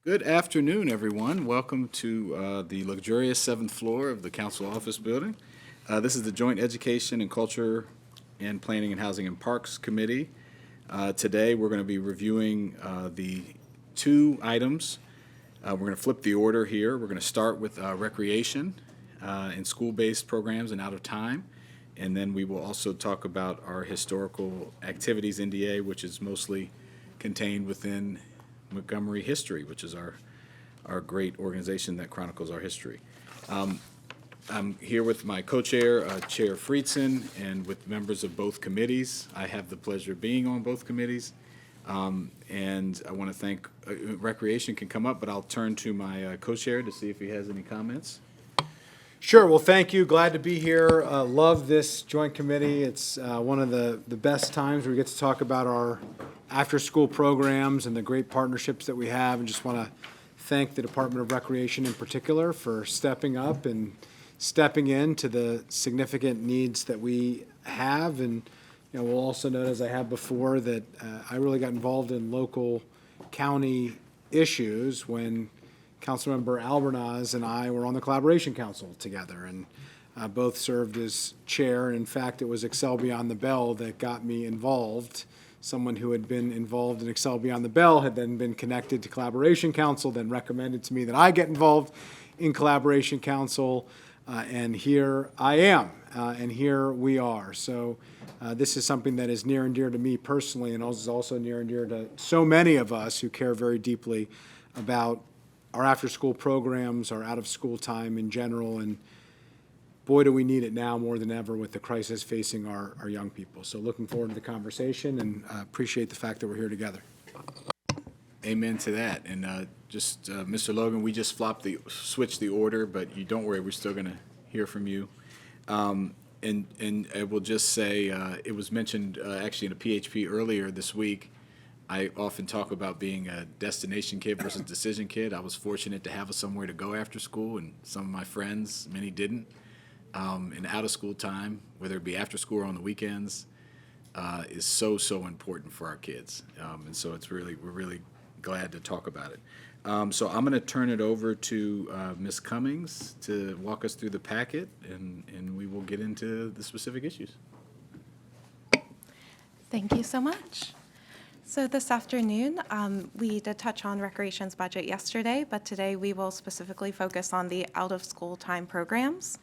Good afternoon, everyone. Welcome to the luxurious seventh floor of the council office building. This is the Joint Education and Culture and Planning and Housing and Parks Committee. Today, we're going to be reviewing the two items. We're going to flip the order here. We're going to start with recreation and school-based programs and out of time. And then we will also talk about our historical activities NDA, which is mostly contained within Montgomery History, which is our great organization that chronicles our history. I'm here with my co-chair, Chair Friedson, and with members of both committees. I have the pleasure of being on both committees. And I want to thank, Recreation can come up, but I'll turn to my co-chair to see if he has any comments. Sure. Well, thank you. Glad to be here. Love this joint committee. It's one of the best times where we get to talk about our after-school programs and the great partnerships that we have. And just want to thank the Department of Recreation in particular for stepping up and stepping into the significant needs that we have. And we'll also note, as I have before, that I really got involved in local county issues when Councilmember Albernaz and I were on the Collaboration Council together, and both served as chair. In fact, it was Excel Beyond the Bell that got me involved. Someone who had been involved in Excel Beyond the Bell had then been connected to Collaboration Council, then recommended to me that I get involved in Collaboration Council, and here I am, and here we are. So this is something that is near and dear to me personally, and is also near and dear to so many of us who care very deeply about our after-school programs, our out-of-school time in general, and boy, do we need it now more than ever with the crisis facing our young people. So looking forward to the conversation, and appreciate the fact that we're here together. Amen to that. And Mr. Logan, we just switched the order, but you don't worry, we're still going to hear from you. And I will just say, it was mentioned actually in a PHP earlier this week. I often talk about being a destination kid versus decision kid. I was fortunate to have somewhere to go after school, and some of my friends, many didn't. And out of school time, whether it be after school or on the weekends, is so important for our kids. And so we're really glad to talk about it. So I'm going to turn it over to Ms. Cummings to walk us through the packet, and we will get into the specific issues. Thank you so much. So this afternoon, we did touch on recreation's budget yesterday, but today we will specifically focus on the out-of-school time programs.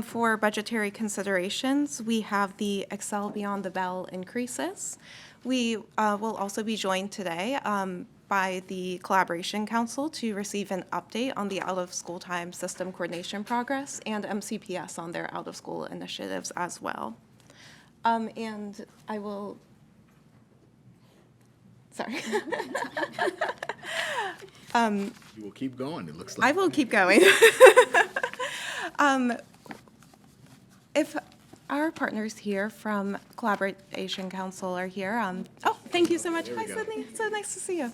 For budgetary considerations, we have the Excel Beyond the Bell increases. We will also be joined today by the Collaboration Council to receive an update on the out-of-school time system coordination progress, and MCPS on their out-of-school initiatives as well. And I will... Sorry. You will keep going, it looks like. I will keep going. If our partners here from Collaboration Council are here, oh, thank you so much. Hi, Sydney. So nice to see you.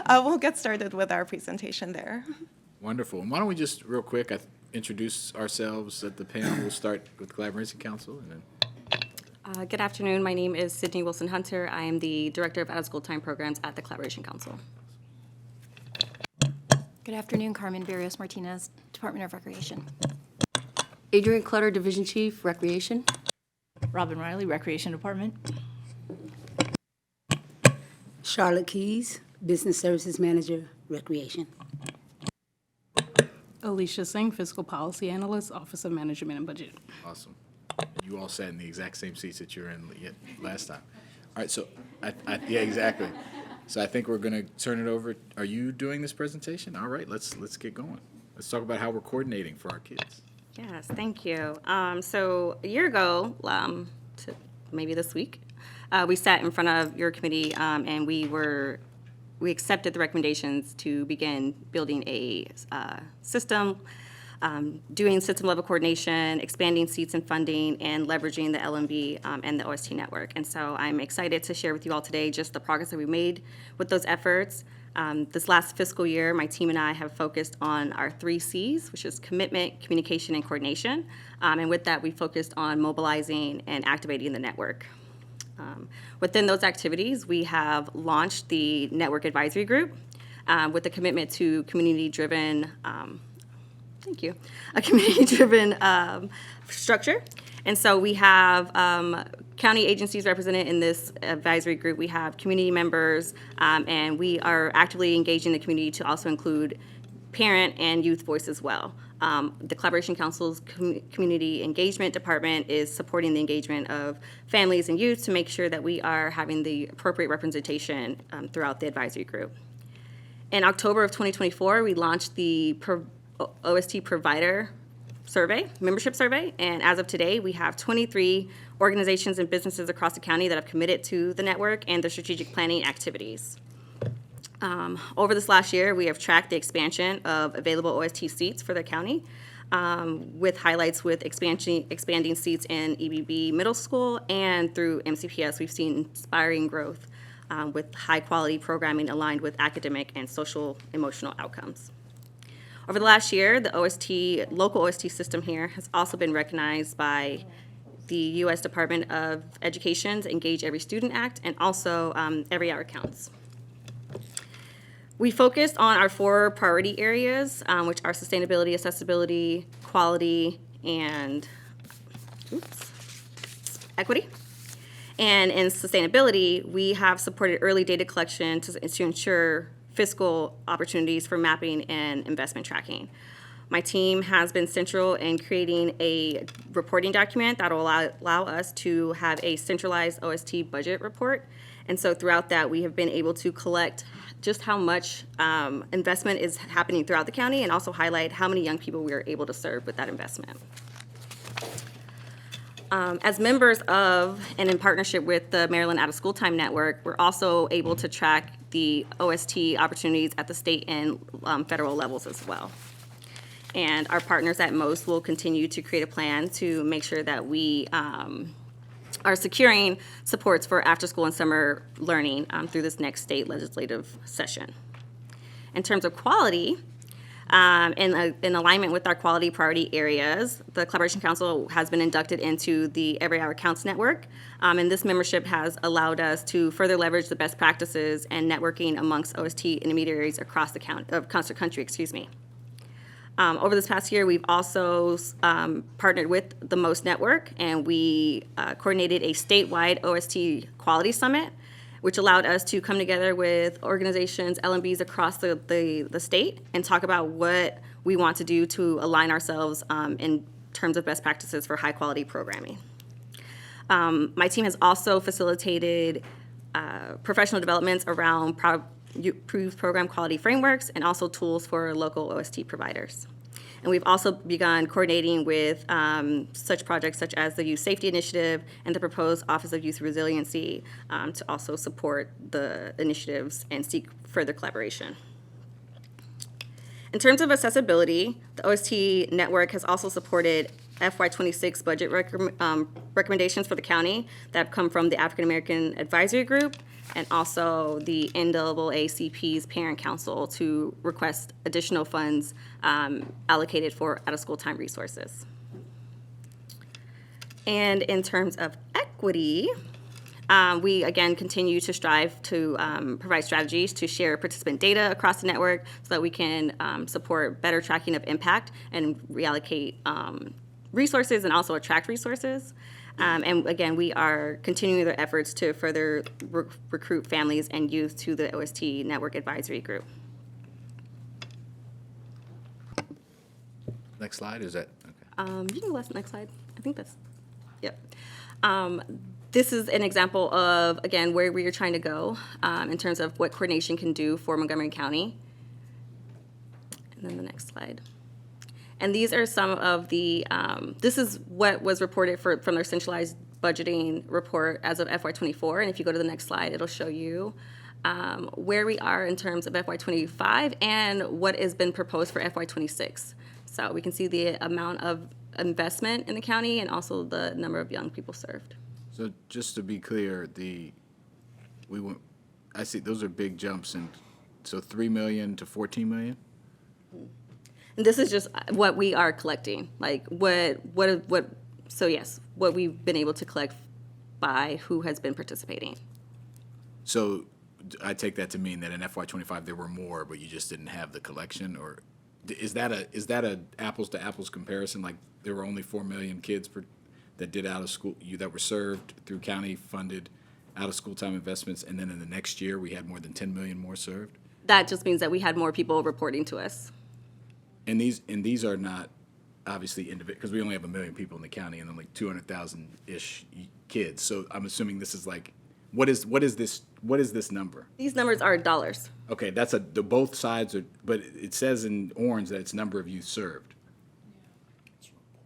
We'll get started with our presentation there. Wonderful. And why don't we just, real quick, introduce ourselves at the panel. We'll start with Collaboration Council, and then... Good afternoon. My name is Sydney Wilson-Hunter. I am the Director of Out-of-School Time Programs at the Collaboration Council. Good afternoon. Carmen Barrios-Martinez, Department of Recreation. Adrian Clutter, Division Chief, Recreation. Robin Riley, Recreation Department. Charlotte Keys, Business Services Manager, Recreation. Alicia Singh, Fiscal Policy Analyst, Office of Management and Budget. Awesome. You all sat in the exact same seats that you were in last time. All right, so, yeah, exactly. So I think we're going to turn it over. Are you doing this presentation? All right, let's get going. Let's talk about how we're coordinating for our kids. Yes, thank you. So a year ago, maybe this week, we sat in front of your committee and we accepted the recommendations to begin building a system, doing system-level coordination, expanding seats and funding, and leveraging the LMB and the OST network. And so I'm excited to share with you all today just the progress that we made with those efforts. This last fiscal year, my team and I have focused on our 3 C's, which is commitment, communication, and coordination. And with that, we focused on mobilizing and activating the network. Within those activities, we have launched the Network Advisory Group. with a commitment to community-driven, thank you, a community-driven structure. And so we have county agencies represented in this advisory group. We have community members, and we are actively engaging the community to also include parent and youth voice as well. The Collaboration Council's Community Engagement Department is supporting the engagement of families and youth to make sure that we are having the appropriate representation throughout the advisory group. In October of 2024, we launched the OST Provider Survey, membership survey, and as of today, we have 23 organizations and businesses across the county that have committed to the network and their strategic planning activities. Over this last year, we have tracked the expansion of available OST seats for the county, with highlights with expanding seats in EBB Middle School, and through MCPS, we've seen inspiring growth with high-quality programming aligned with academic and social emotional outcomes. Over the last year, the local OST system here has also been recognized by the U.S. Department of Education's Engage Every Student Act, and also Every Hour Counts. We focused on our 4 priority areas, which are sustainability, accessibility, quality, and equity. And in sustainability, we have supported early data collection to ensure fiscal opportunities for mapping and investment tracking. My team has been central in creating a reporting document that will allow us to have a centralized OST budget report. And so throughout that, we have been able to collect just how much investment is happening throughout the county, and also highlight how many young people we are able to serve with that investment. As members of and in partnership with the Maryland Out of School Time Network, we're also able to track the OST opportunities at the state and federal levels as well. And our partners at MOST will continue to create a plan to make sure that we are securing supports for after-school and summer learning through this next state legislative session. In terms of quality, in alignment with our quality priority areas, the Collaboration Council has been inducted into the Every Hour Counts network, and this membership has allowed us to further leverage the best practices and networking amongst OST intermediaries across the country. Over this past year, we've also partnered with the MOST network, and we coordinated a statewide OST quality summit, which allowed us to come together with organizations, LMBs across the state, and talk about what we want to do to align ourselves in terms of best practices for high-quality programming. My team has also facilitated professional developments around improved program quality frameworks and also tools for local OST providers. And we've also begun coordinating with such projects such as the Youth Safety Initiative and the proposed Office of Youth Resiliency to also support the initiatives and seek further collaboration. In terms of accessibility, the OST network has also supported FY26 budget recommendations for the county that have come from the African American Advisory Group and also the NAACP's Parent Council to request additional funds allocated for out-of-school time resources. And in terms of equity, we again continue to strive to provide strategies to share participant data across the network so that we can support better tracking of impact and reallocate resources and also attract resources. And again, we are continuing their efforts to further recruit families and youth to the OST Network Advisory Group. Next slide, is that? Okay. You can go to the next slide. I think that's, yep. This is an example of, again, where we are trying to go in terms of what coordination can do for Montgomery County. And then the next slide. And these are some of the, this is what was reported from their centralized budgeting report as of FY24. And if you go to the next slide, it'll show you where we are in terms of FY25 and what has been proposed for FY26. So we can see the amount of investment in the county and also the number of young people served. So just to be clear, I see those are big jumps, and so 3 million to 14 million? And this is just what we are collecting, like so yes, what we've been able to collect by who has been participating. So I take that to mean that in FY '25 there were more, but you just didn't have the collection, or is that a apples to apples comparison? Like there were only 4 million kids that did out of school, that were served through county funded out of school time investments, and then in the next year we had more than 10 million more served? That just means that we had more people reporting to us. And these are not obviously individual, because we only have 1 million people in the county and then like 200,000-ish kids. So I'm assuming this is like, what is this number? These numbers are dollars. Okay, that's the both sides are, but it says in orange that it's number of youth served.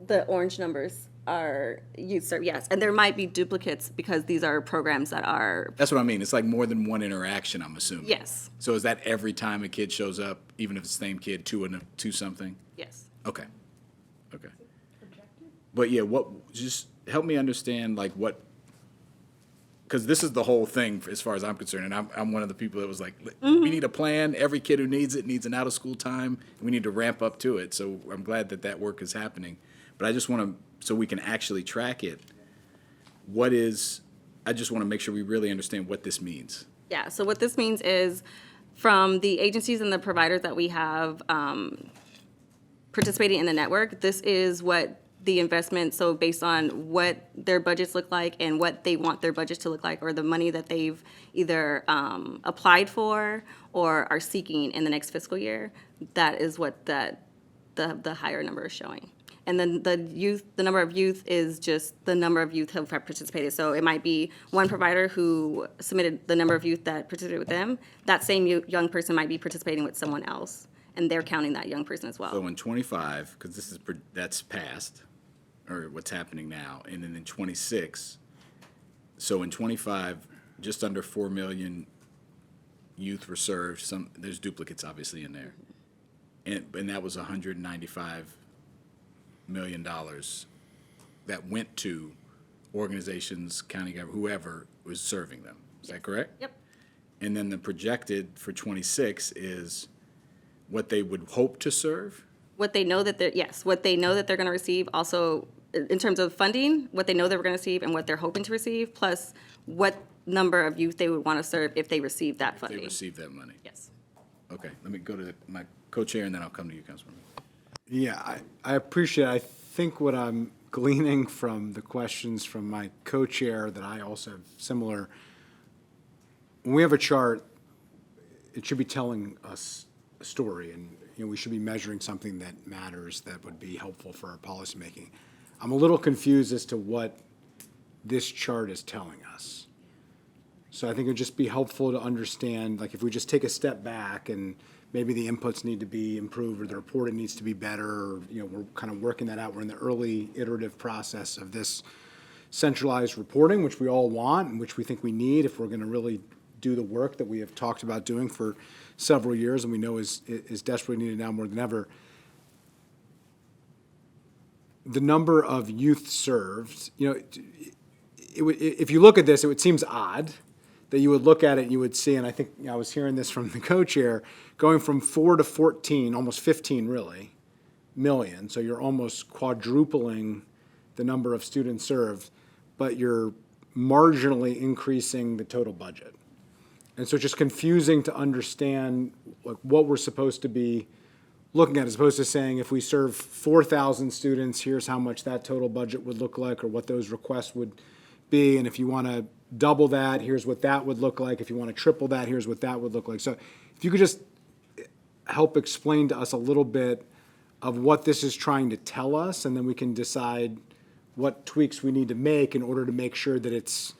The orange numbers are youth served, yes. And there might be duplicates because these are programs that are, That's what I mean. It's like more than one interaction, I'm assuming. yes, So is that every time a kid shows up, even if it's the same kid, two something? yes. Okay. Okay. But yeah, just help me understand like what, because this is the whole thing as far as I'm concerned. And I'm one of the people that was like, we need a plan. Every kid who needs it needs an out of school time. We need to ramp up to it. So I'm glad that work is happening. But I just want to, so we can actually track it, I just want to make sure we really understand what this means. Yeah, so what this means is from the agencies and the providers that we have participating in the network, this is what the investment, so based on what their budgets look like and what they want their budgets to look like, or the money that they've either applied for or are seeking in the next fiscal year, that is what the higher number is showing. And then the number of youth is just the number of youth who have participated. So it might be one provider who submitted the number of youth that participated with them. That same young person might be participating with someone else, and they're counting that young person as well. So in 25, because that's past, or what's happening now, and then in 26, so in 25, just under 4 million youth were served. There's duplicates obviously in there, and that was $195 million that went to organizations, county government, whoever was serving them. Is that correct? Yep. And then the projected for 26 is what they would hope to serve? What they know that what they know that they're going to receive, also in terms of funding, what they know they're going to receive and what they're hoping to receive, plus what number of youth they would want to serve if they receive that funding. They receive that money? Yes. Okay, let me go to my co-chair and then I'll come to you, Councilman. Yeah, I appreciate it. I think what I'm gleaning from the questions from my co-chair, that I also have similar, when we have a chart, it should be telling us a story, and we should be measuring something that matters, that would be helpful for our policymaking. I'm a little confused as to what this chart is telling us. So I think it would just be helpful to understand, like if we just take a step back and maybe the inputs need to be improved or the reporting needs to be better, or, we're kind of working that out. We're in the early iterative process of this centralized reporting, which we all want and which we think we need if we're going to really do the work that we have talked about doing for several years and we know is desperately needed now more than ever. The number of youth served, if you look at this, it seems odd that you would look at it and you would see, and I think I was hearing this from the co-chair, going from 4 to 14, almost 15 really, million. So you're almost quadrupling the number of students served, but you're marginally increasing the total budget. And so it's just confusing to understand what we're supposed to be looking at, as opposed to saying if we serve 4,000 students, here's how much that total budget would look like, or what those requests would be. And if you want to double that, here's what that would look like. If you want to triple that, here's what that would look like. So if you could just help explain to us a little bit of what this is trying to tell us, and then we can decide what tweaks we need to make in order to make sure that it's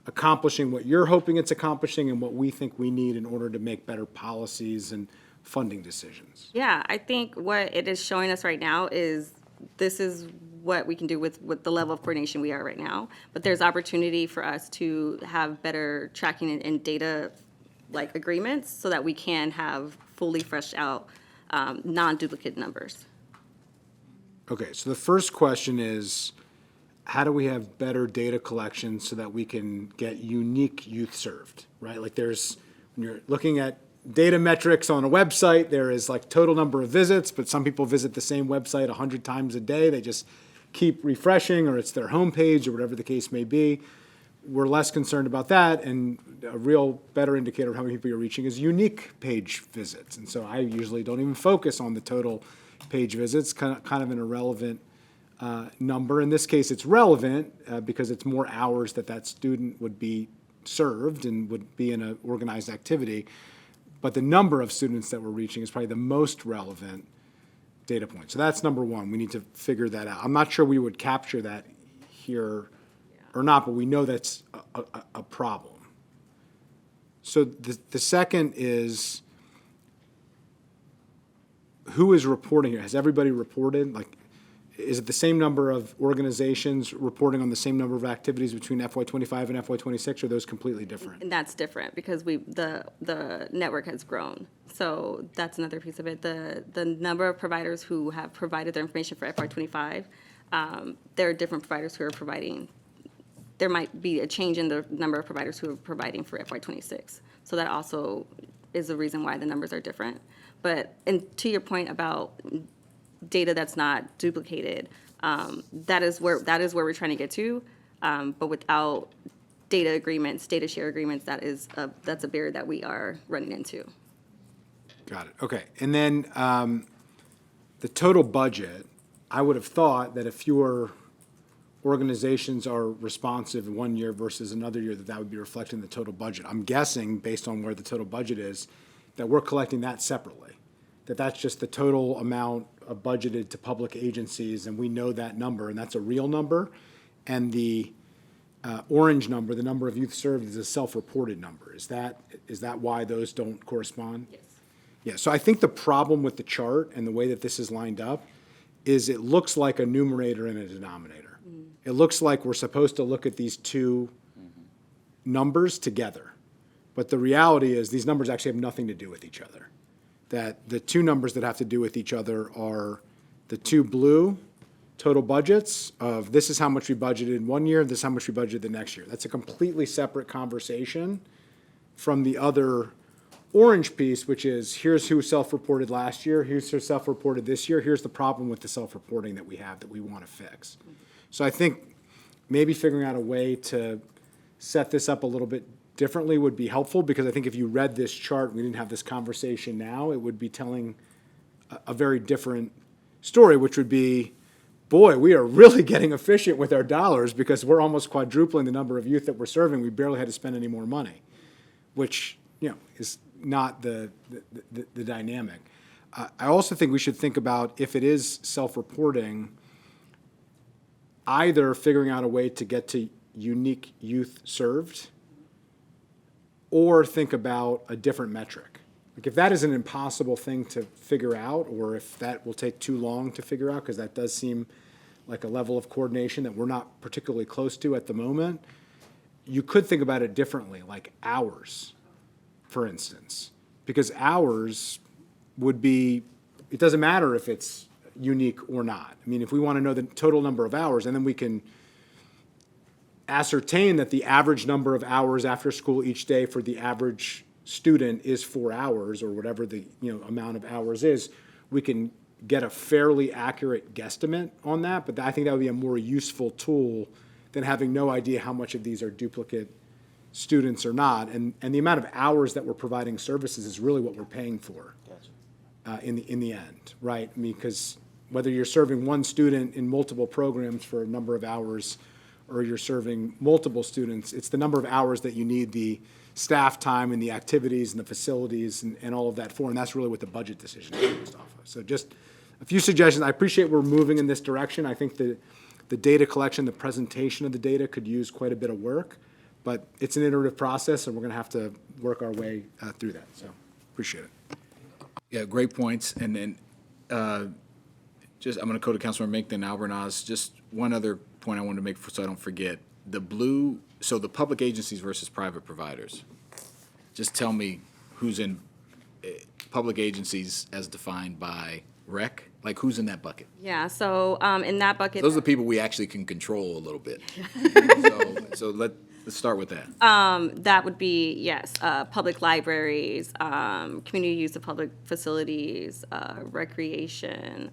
accomplishing what you're hoping it's accomplishing and what we think we need in order to make better policies and funding decisions. Yeah, I think what it is showing us right now is this is what we can do with the level of coordination we are right now. But there's opportunity for us to have better tracking and data like agreements so that we can have fully fleshed out non-duplicate numbers. Okay, so the first question is, how do we have better data collection so that we can get unique youth served, right? Like when you're looking at data metrics on a website, there is like total number of visits, but some people visit the same website 100 times a day. They just keep refreshing, or it's their homepage or whatever the case may be. we're less concerned about that, and a real better indicator of how many people you're reaching is unique page visits. And so I usually don't even focus on the total page visits, kind of an irrelevant number. In this case, it's relevant because it's more hours that student would be served and would be in an organized activity. But the number of students that we're reaching is probably the most relevant data point. So that's number one. We need to figure that out. I'm not sure we would capture that here or not, but we know that's a problem. So the second is, who is reporting here? Has everybody reported? Like, is it the same number of organizations reporting on the same number of activities between FY25 and FY26, or are those completely different? And that's different because the network has grown. So that's another piece of it. The number of providers who have provided their information for FY25, there are different providers who are providing. There might be a change in the number of providers who are providing for FY26. So that also is the reason why the numbers are different. But, and to your point about data that's not duplicated, that is where we're trying to get to. But without data agreements, data share agreements, that's a barrier that we are running into. Got it. Okay. And then the total budget, I would have thought that if fewer organizations are responsive in 1 year versus another year, that would be reflected in the total budget. I'm guessing, based on where the total budget is, that we're collecting that separately, that's just the total amount budgeted to public agencies, and we know that number, and that's a real number. And the orange number, the number of youth served, is a self-reported number. Is that why those don't correspond? Yes. Yeah, so I think the problem with the chart and the way that this is lined up is it looks like a numerator and a denominator. It looks like we're supposed to look at these two numbers together. But the reality is these numbers actually have nothing to do with each other. That the two numbers that have to do with each other are the two blue total budgets of this is how much we budgeted in 1 year, this is how much we budgeted the next year. That's a completely separate conversation from the other orange piece, which is here's who self-reported last year, here's who self-reported this year, here's the problem with the self-reporting that we have that we want to fix. So I think maybe figuring out a way to set this up a little bit differently would be helpful, because I think if you read this chart, we didn't have this conversation now, it would be telling a very different story, which would be, boy, we are really getting efficient with our dollars because we're almost quadrupling the number of youth that we're serving. We barely had to spend any more money, which, is not the dynamic. I also think we should think about, if it is self-reporting, either figuring out a way to get to unique youth served, or think about a different metric. Like, if that is an impossible thing to figure out, or if that will take too long to figure out, because that does seem like a level of coordination that we're not particularly close to at the moment, you could think about it differently, like hours, for instance. Because hours would be, it doesn't matter if it's unique or not. I mean, if we want to know the total number of hours, and then we can ascertain that the average number of hours after school each day for the average student is 4 hours, or whatever the amount of hours is, we can get a fairly accurate guesstimate on that. But I think that would be a more useful tool than having no idea how much of these are duplicate students or not. And the amount of hours that we're providing services is really what we're paying for in the end, right? I mean, because whether you're serving one student in multiple programs for a number of hours, or you're serving multiple students, it's the number of hours that you need the staff time and the activities and the facilities and all of that for, and that's really what the budget decision is based off of. So just a few suggestions. I appreciate we're moving in this direction. I think the data collection, the presentation of the data could use quite a bit of work, but it's an iterative process, and we're going to have to work our way through that. So appreciate it. Yeah, great points. And then I'm going to go to Councilmember Mink, then Albernaz. Just one other point I wanted to make so I don't forget. So the public agencies versus private providers. Just tell me who's in public agencies as defined by rec, like who's in that bucket? Yeah, so in that bucket. Those are the people we actually can control a little bit. So let's start with that. That would be, yes, public libraries, community use of public facilities, recreation.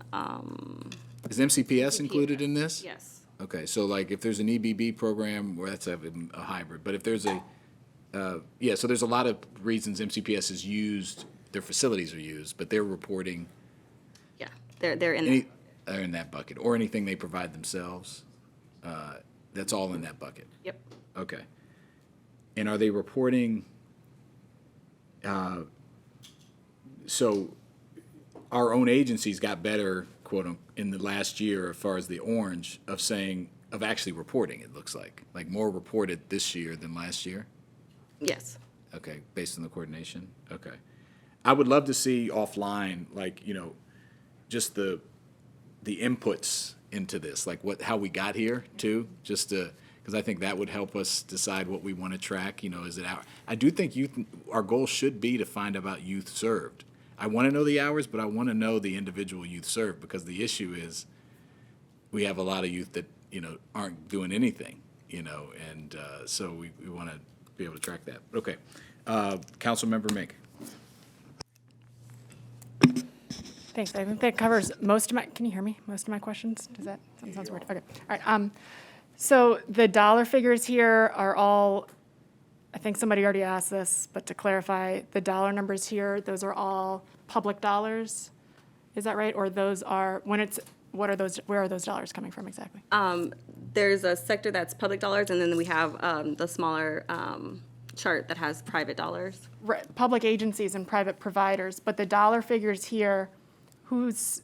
Is MCPS included in this? Yes. Okay, so like if there's an EBB program, well, that's a hybrid, but if there's yeah, so there's a lot of reasons MCPS is used, their facilities are used, but they're reporting Yeah, they're in. any, are in that bucket, or anything they provide themselves, that's all in that bucket. Yep. Okay. And are they reporting, so our own agencies got better, quote unquote, in the last year as far as the orange of saying, of actually reporting, it looks like more reported this year than last year? Yes. Okay, based on the coordination? Okay. I would love to see offline, like, you know, just the inputs into this, like how we got here too, just to, because I think that would help us decide what we want to track, you know, is it our, I do think our goal should be to find about youth served. I want to know the hours, but I want to know the individual youth served, because the issue is we have a lot of youth that, you know, aren't doing anything, you know, and so we want to be able to track that. Okay. Councilmember Mink. Thanks. I think that covers most of my, can you hear me? Most of my questions? Does that sounds weird? Okay. All right. So the dollar figures here are all, I think somebody already asked this, but to clarify, the dollar numbers here, those are all public dollars. Is that right? Or those are, when it's, what are those, where are those dollars coming from exactly? There's a sector that's public dollars, and then we have the smaller chart that has private dollars. Right, public agencies and private providers, but the dollar figures here, who is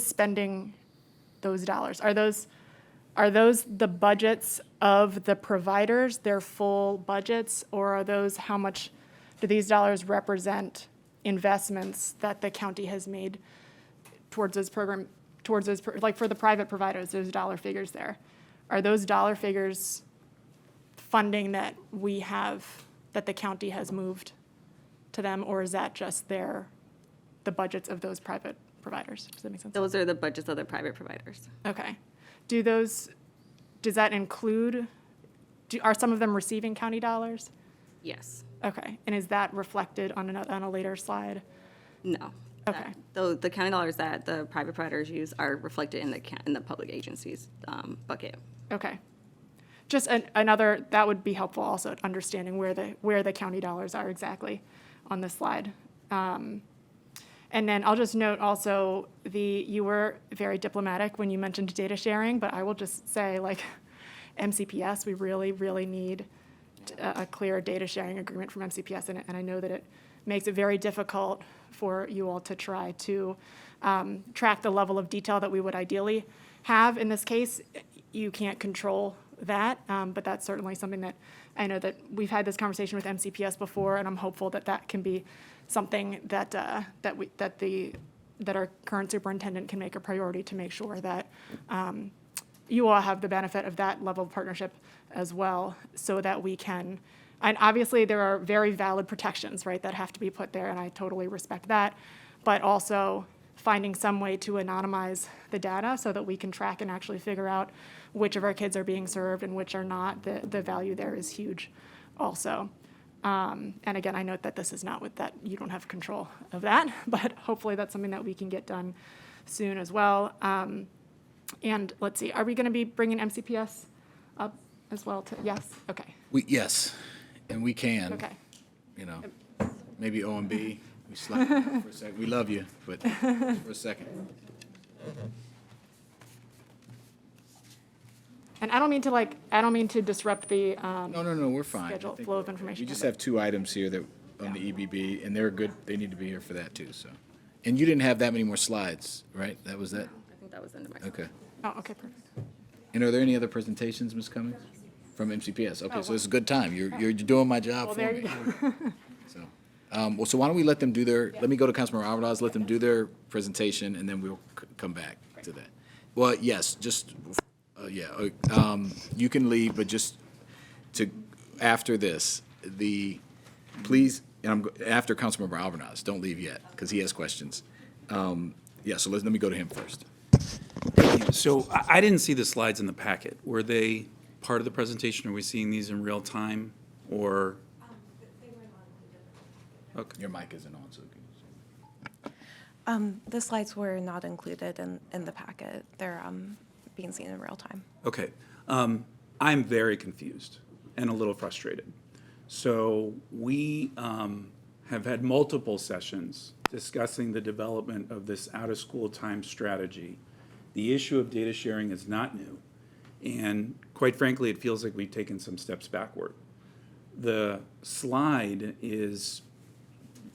spending those dollars? Are those the budgets of the providers, their full budgets, or are those how much do these dollars represent investments that the county has made towards those program, like for the private providers, those dollar figures there? Are those dollar figures funding that we have, that the county has moved to them, or is that just the budgets of those private providers? Does that make sense? Those are the budgets of the private providers. Okay. Does that include, are some of them receiving county dollars? Yes. Okay. And is that reflected on a later slide? No. Okay. The county dollars that the private providers use are reflected in the public agencies bucket. Okay. Just another, that would be helpful also, understanding where the county dollars are exactly on this slide. And then I'll just note also, you were very diplomatic when you mentioned data sharing, but I will just say, like, MCPS, we really, really need a clear data sharing agreement from MCPS, and I know that it makes it very difficult for you all to try to track the level of detail that we would ideally have. In this case, you can't control that, but that's certainly something that I know that we've had this conversation with MCPS before, and I'm hopeful that that can be something that our current superintendent can make a priority to make sure that you all have the benefit of that level of partnership as well, so that we can, and obviously there are very valid protections, right, that have to be put there, and I totally respect that, but also finding some way to anonymize the data so that we can track and actually figure out which of our kids are being served and which are not. The value there is huge also. And again, I note that this is not with that, you don't have control of that, but hopefully that's something that we can get done soon as well. And let's see, are we going to be bringing MCPS up as well to, yes, okay, Yes, and we can. okay. You know, maybe OMB, we slap you for a second. We love you, but for a second. And I don't mean to disrupt the No, we're fine. schedule I think flow of information. We just here, have two items here that, on the EBB, and they're good, they need to be here for that too, so. And you didn't have that many more slides, right? That was that? I think that was under my. Okay. but- Oh, okay, perfect. And are there any other presentations, Ms. Cummings? From MCPS? Okay, Oh, so it's a good time. You're doing my job Well, for there me. you go. So, well, so why don't we let them do let me go to Councilmember Alvarez, let them do their presentation, and then we'll come back to that. Well, yes, just, you can leave, but just after this, please, and after Councilmember Alvarez, don't leave yet, because he has questions. So let me go to him first. So I didn't see the slides in the packet. Were they part of the presentation? Are we seeing these in real time, or? Okay. Your mic isn't on, so. The slides were not included in the packet. They're being seen in real time. Okay. I'm very confused and a little frustrated. So we have had multiple sessions discussing the development of this out-of-school time strategy. The issue of data sharing is not new. And quite frankly, it feels like we've taken some steps backward. The slide is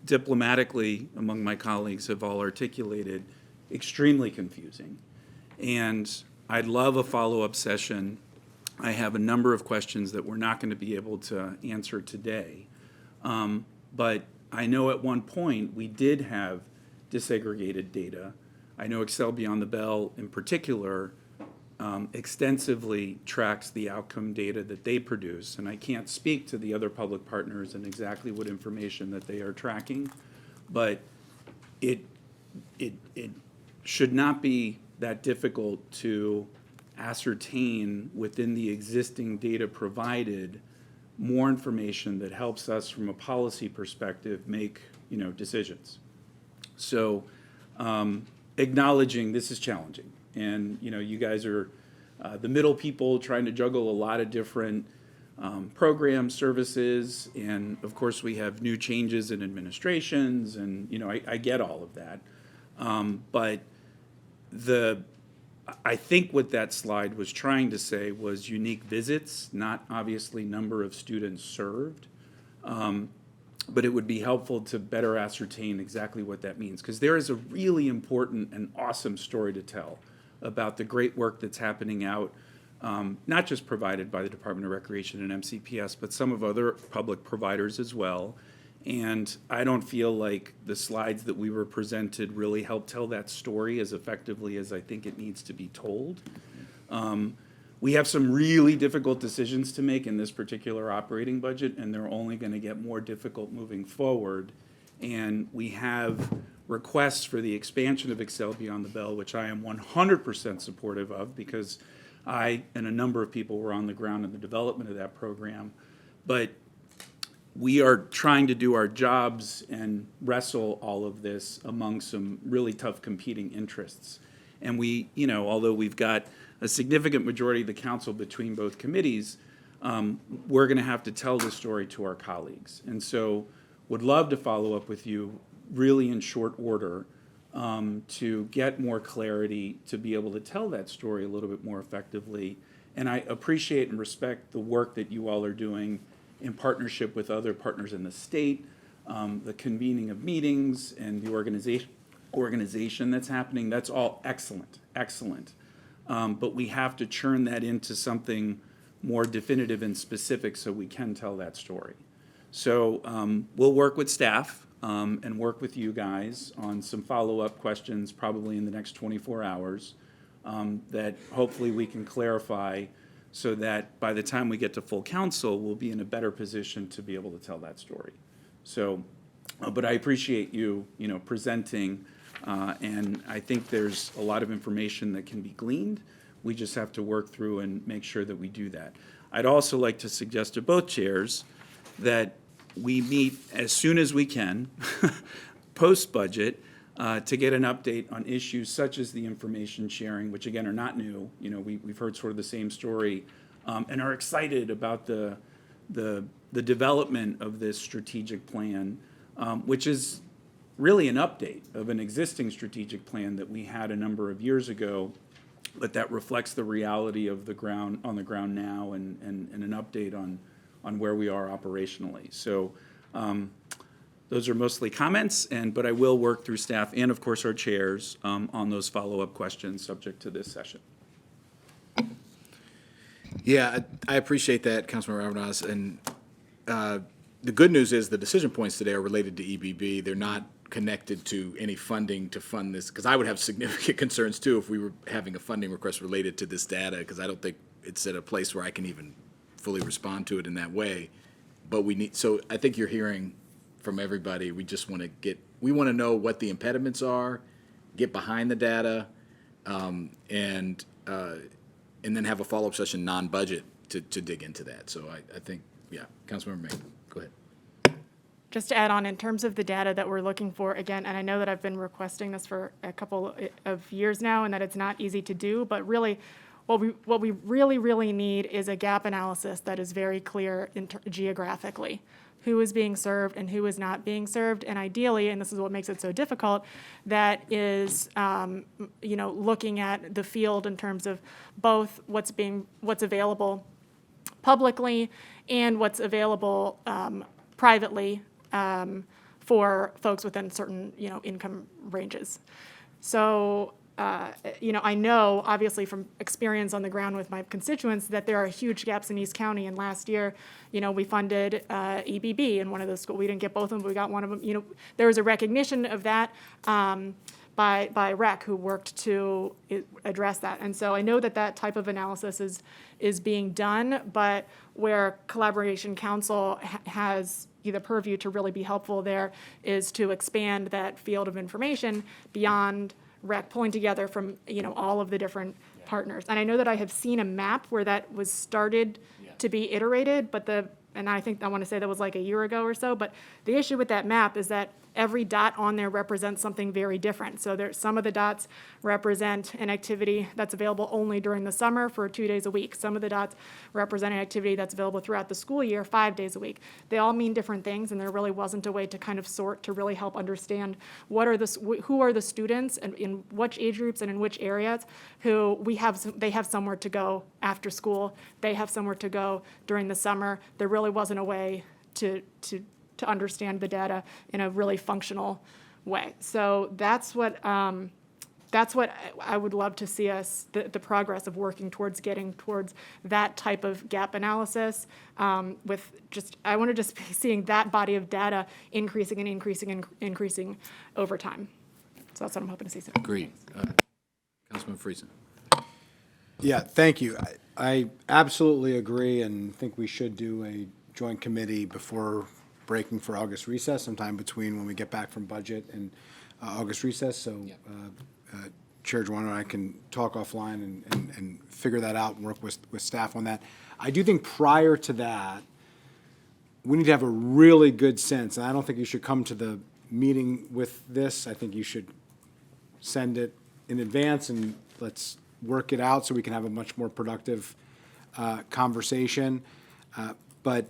diplomatically, among my colleagues have all articulated, extremely confusing. And I'd love a follow-up session. I have a number of questions that we're not going to be able to answer today. But I know at one point we did have disaggregated data. I know Excel Beyond the Bell in particular extensively tracks the outcome data that they produce. And I can't speak to the other public partners and exactly what information that they are tracking. But it should not be that difficult to ascertain within the existing data provided more information that helps us from a policy perspective make decisions. So acknowledging this is challenging, and you guys are the middle people trying to juggle a lot of different programs, services, and of course we have new changes in administrations, and I get all of that, but I think what that slide was trying to say was unique visits, not obviously number of students served. But it would be helpful to better ascertain exactly what that means, because there is a really important and awesome story to tell about the great work that's happening out, not just provided by the Department of Recreation and MCPS, but some of other public providers as well. And I don't feel like the slides that we were presented really help tell that story as effectively as I think it needs to be told. We have some really difficult decisions to make in this particular operating budget, and they're only going to get more difficult moving forward. And we have requests for the expansion of Excel Beyond the Bell, which I am 100% supportive of, because I and a number of people were on the ground in the development of that program. But we are trying to do our jobs and wrestle all of this among some really tough competing interests. And we, although we've got a significant majority of the council between both committees, we're going to have to tell this story to our colleagues. And so would love to follow up with you really in short order to get more clarity, to be able to tell that story a little bit more effectively. And I appreciate and respect the work that you all are doing in partnership with other partners in the state, the convening of meetings and the organization that's happening. That's all excellent, excellent. But we have to churn that into something more definitive and specific so we can tell that story. So we'll work with staff and work with you guys on some follow-up questions probably in the next 24 hours that hopefully we can clarify, so that by the time we get to full council, we'll be in a better position to be able to tell that story. So, but I appreciate you, presenting, and I think there's a lot of information that can be gleaned. We just have to work through and make sure that we do that. I'd also like to suggest to both chairs that we meet as soon as we can, post-budget, to get an update on issues such as the information sharing, which again are not new. We've heard sort of the same story, and are excited about the development of this strategic plan, which is really an update of an existing strategic plan that we had a number of years ago, but that reflects the reality of on the ground now, and an update on where we are operationally. So. Those are mostly comments, but I will work through staff and, of course, our chairs on those follow-up questions subject to this session. Yeah, I appreciate that, Councilmember Alvarez. And the good news is the decision points today are related to EBB. They're not connected to any funding to fund this, because I would have significant concerns, too, if we were having a funding request related to this data, because I don't think it's at a place where I can even fully respond to it in that way. But so I think you're hearing from everybody, we just want to know what the impediments are, get behind the data, and then have a follow-up session non-budget to dig into that. So I think, yeah, Councilmember May, go ahead. Just to add on, in terms of the data that we're looking for, again, and I know that I've been requesting this for a couple of years now and that it's not easy to do, but really what we really, really need is a gap analysis that is very clear geographically. Who is being served and who is not being served, and ideally, and this is what makes it so difficult, that is, looking at the field in terms of both what's available publicly and what's available privately for folks within certain, income ranges. So, I know, obviously, from experience on the ground with my constituents, that there are huge gaps in East County. And last year, we funded EBB in one of those schools. We didn't get both of them, but we got one of them. There was a recognition of that by REC, who worked to address that. And so I know that type of analysis is being done, but where Collaboration Council has the purview to really be helpful there is to expand that field of information beyond REC, pulling together from, all of the different partners. And I know that I have seen a map where that was started to be iterated, and I think I want to say that was like a year ago or so, but the issue with that map is that every dot on there represents something very different. So some of the dots represent an activity that's available only during the summer for 2 days a week. Some of the dots represent an activity that's available throughout the school year, 5 days a week. They all mean different things, and there really wasn't a way to kind of sort to really help understand who are the students and in which age groups and in which areas who they have somewhere to go after school. They have somewhere to go during the summer. There really wasn't a way to understand the data in a really functional way. So that's what I would love to see us, the progress of working towards getting towards that type of gap analysis I want to just be seeing that body of data increasing and increasing and increasing over time. So that's what I'm hoping to see soon. Agreed. Councilman Friesen. Yeah, thank you. I absolutely agree and think we should do a joint committee before breaking for August recess, sometime between when we get back from budget and August recess. So Chair Juano and I can talk offline and figure that out and work with staff on that. I do think prior to that, we need to have a really good sense, and I don't think you should come to the meeting with this. I think you should send it in advance and let's work it out so we can have a much more productive conversation. But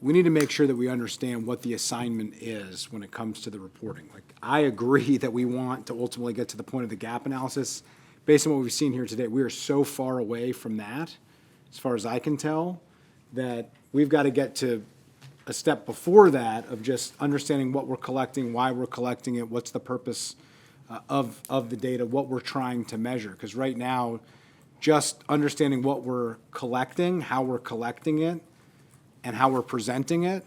we need to make sure that we understand what the assignment is when it comes to the reporting. Like, I agree that we want to ultimately get to the point of the gap analysis. Based on what we've seen here today, we are so far away from that, as far as I can tell, that we've got to get to a step before that of just understanding what we're collecting, why we're collecting it, what's the purpose of the data, what we're trying to measure. Because right now, just understanding what we're collecting, how we're collecting it, and how we're presenting it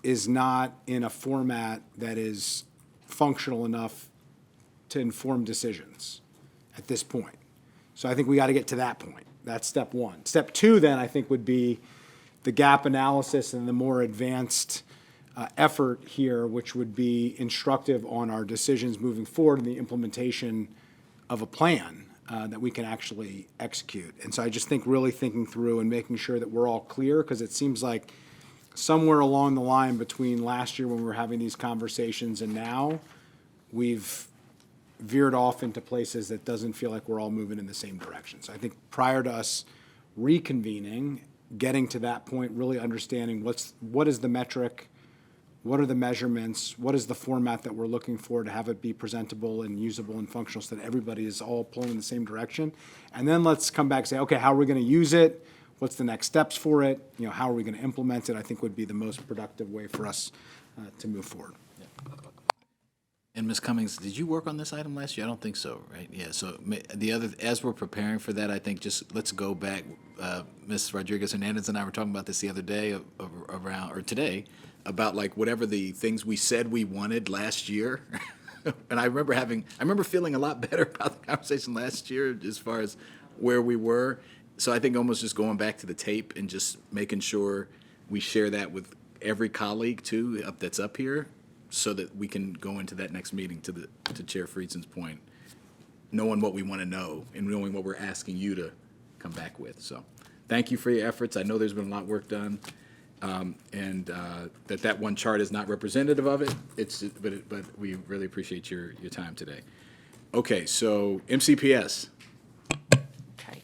is not in a format that is functional enough to inform decisions at this point. So I think we got to get to that point. That's step one. Step two, then, I think, would be the gap analysis and the more advanced effort here, which would be instructive on our decisions moving forward in the implementation of a plan that we can actually execute. And so I just think really thinking through and making sure that we're all clear, because it seems like somewhere along the line between last year when we were having these conversations and now, we've veered off into places that doesn't feel like we're all moving in the same direction. So I think prior to us reconvening, getting to that point, really understanding what is the metric, what are the measurements, what is the format that we're looking for to have it be presentable and usable and functional so that everybody is all pulling in the same direction. And then let's come back and say, okay, how are we going to use it? What's the next steps for it? How are we going to implement it? I think would be the most productive way for us to move forward. And Ms. Cummings, did you work on this item last year? I don't think so, right? Yeah, so as we're preparing for that, I think just let's go back. Ms. Rodriguez-Hernandez and I were talking about this the other day today, about like whatever the things we said we wanted last year. And I remember feeling a lot better about the conversation last year as far as where we were. So I think almost just going back to the tape and just making sure we share that with every colleague too that's up here, so that we can go into that next meeting to Chair Friesen's point, knowing what we want to know and knowing what we're asking you to come back with. So thank you for your efforts. I know there's been a lot of work done. And that one chart is not representative of it. But we really appreciate your time today. Okay, so MCPS. Okay.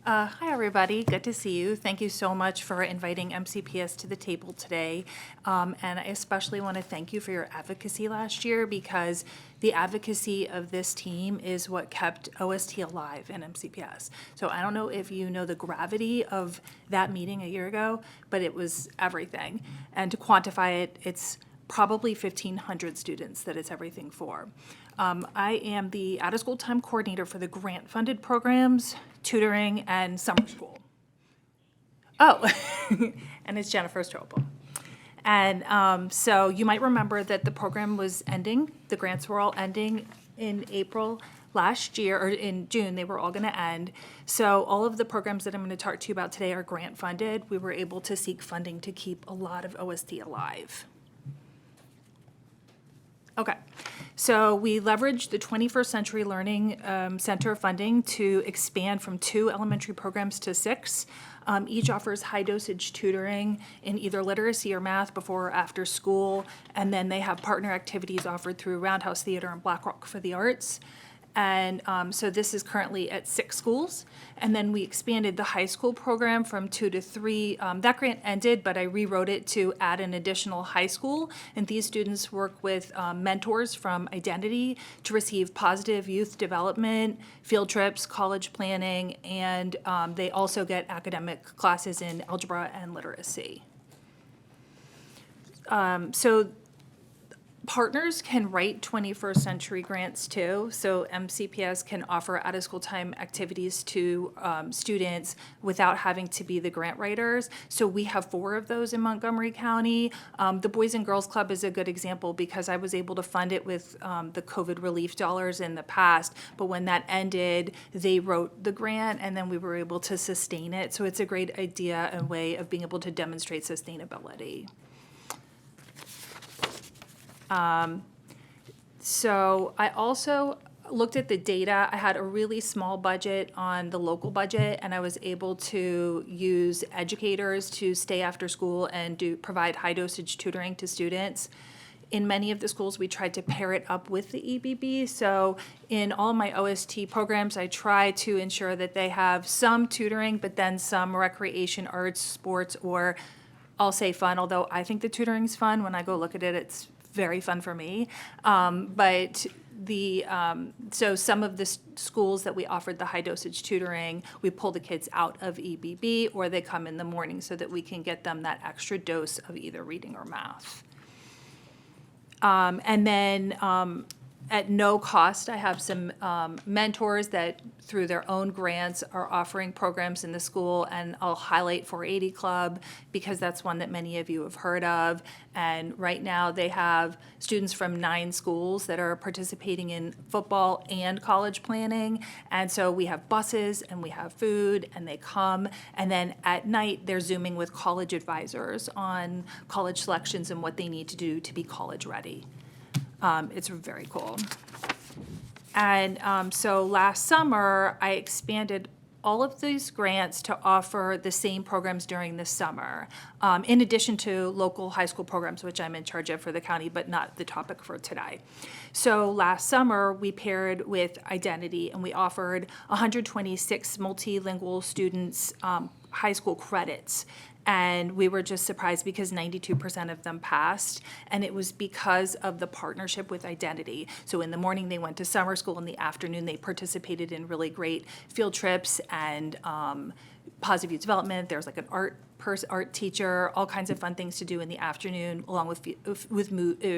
Hi, everybody. Good to see you. Thank you so much for inviting MCPS to the table today. And I especially want to thank you for your advocacy last year, because the advocacy of this team is what kept OST alive in MCPS. So I don't know if you know the gravity of that meeting a year ago, but it was everything. And to quantify it, it's probably 1,500 students that it's everything for. I am the out-of-school time coordinator for the grant-funded programs, tutoring, and summer school. Oh, and it's Jennifer Strobel. And so you might remember that the program was ending, the grants were all ending in April last year, or in June, they were all gonna end. So all of the programs that I'm gonna talk to you about today are grant-funded. We were able to seek funding to keep a lot of OST alive. Okay, so we leveraged the 21st Century Learning Center funding to expand from 2 elementary programs to 6. Each offers high-dosage tutoring in either literacy or math before or after school, and then they have partner activities offered through Roundhouse Theater and Black Rock for the Arts. And so this is currently at 6 schools. And then we expanded the high school program from 2 to 3. That grant ended, but I rewrote it to add an additional high school. And these students work with mentors from Identity to receive positive youth development, field trips, college planning, and they also get academic classes in algebra and literacy. So partners can write 21st century grants too, so MCPS can offer out-of-school time activities to students without having to be the grant writers. So we have 4 of those in Montgomery County. The Boys and Girls Club is a good example because I was able to fund it with the COVID relief dollars in the past, but when that ended, they wrote the grant and then we were able to sustain it. So it's a great idea and way of being able to demonstrate sustainability. So I also looked at the data. I had a really small budget on the local budget, and I was able to use educators to stay after school and provide high dosage tutoring to students. In many of the schools, we tried to pair it up with the EBB. So in all my OST programs, I try to ensure that they have some tutoring, but then some recreation, arts, sports, or I'll say fun, although I think the tutoring's fun. When I go look at it, it's very fun for me. But so some of the schools that we offered the high dosage tutoring, we pull the kids out of EBB or they come in the morning so that we can get them that extra dose of either reading or math. And then at no cost, I have some mentors that through their own grants are offering programs in the school, and I'll highlight 480 Club because that's one that many of you have heard of. And right now they have students from 9 schools that are participating in football and college planning. And so we have buses and we have food and they come, and then at night they're Zooming with college advisors on college selections and what they need to do to be college ready. It's very cool. And so last summer, I expanded all of these grants to offer the same programs during the summer, in addition to local high school programs, which I'm in charge of for the county, but not the topic for today. So last summer, we paired with Identity, and we offered 126 multilingual students high school credits. And we were just surprised because 92% of them passed, and it was because of the partnership with Identity. So in the morning, they went to summer school. In the afternoon, they participated in really great field trips and positive youth development. There's like an art teacher, all kinds of fun things to do in the afternoon, along with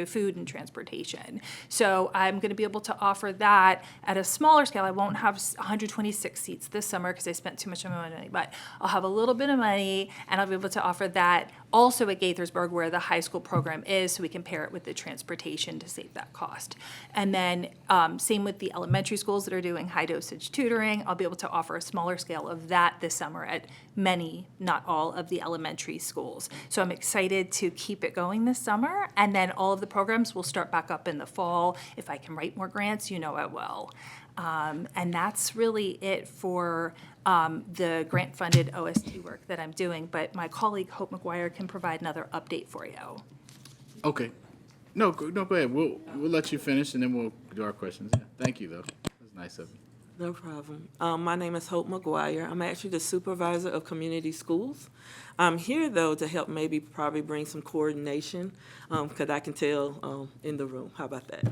food and transportation. So I'm going to be able to offer that at a smaller scale. I won't have 126 seats this summer because I spent too much of my money, but I'll have a little bit of money, and I'll be able to offer that also at Gaithersburg, where the high school program is, so we can pair it with the transportation to save that cost. And then same with the elementary schools that are doing high dosage tutoring. I'll be able to offer a smaller scale of that this summer at many, not all, of the elementary schools. So I'm excited to keep it going this summer, and then all of the programs will start back up in the fall. If I can write more grants, you know I will. And that's really it for the grant-funded OST work that I'm doing, but my colleague Hope McGuire can provide another update for you. Okay. No, go ahead. We'll let you finish, and then we'll do our questions. Yeah. Thank you, though. That was nice of you. No problem. My name is Hope McGuire. I'm actually the supervisor of community schools. I'm here, though, to help maybe probably bring some coordination, because I can tell in the room. How about that?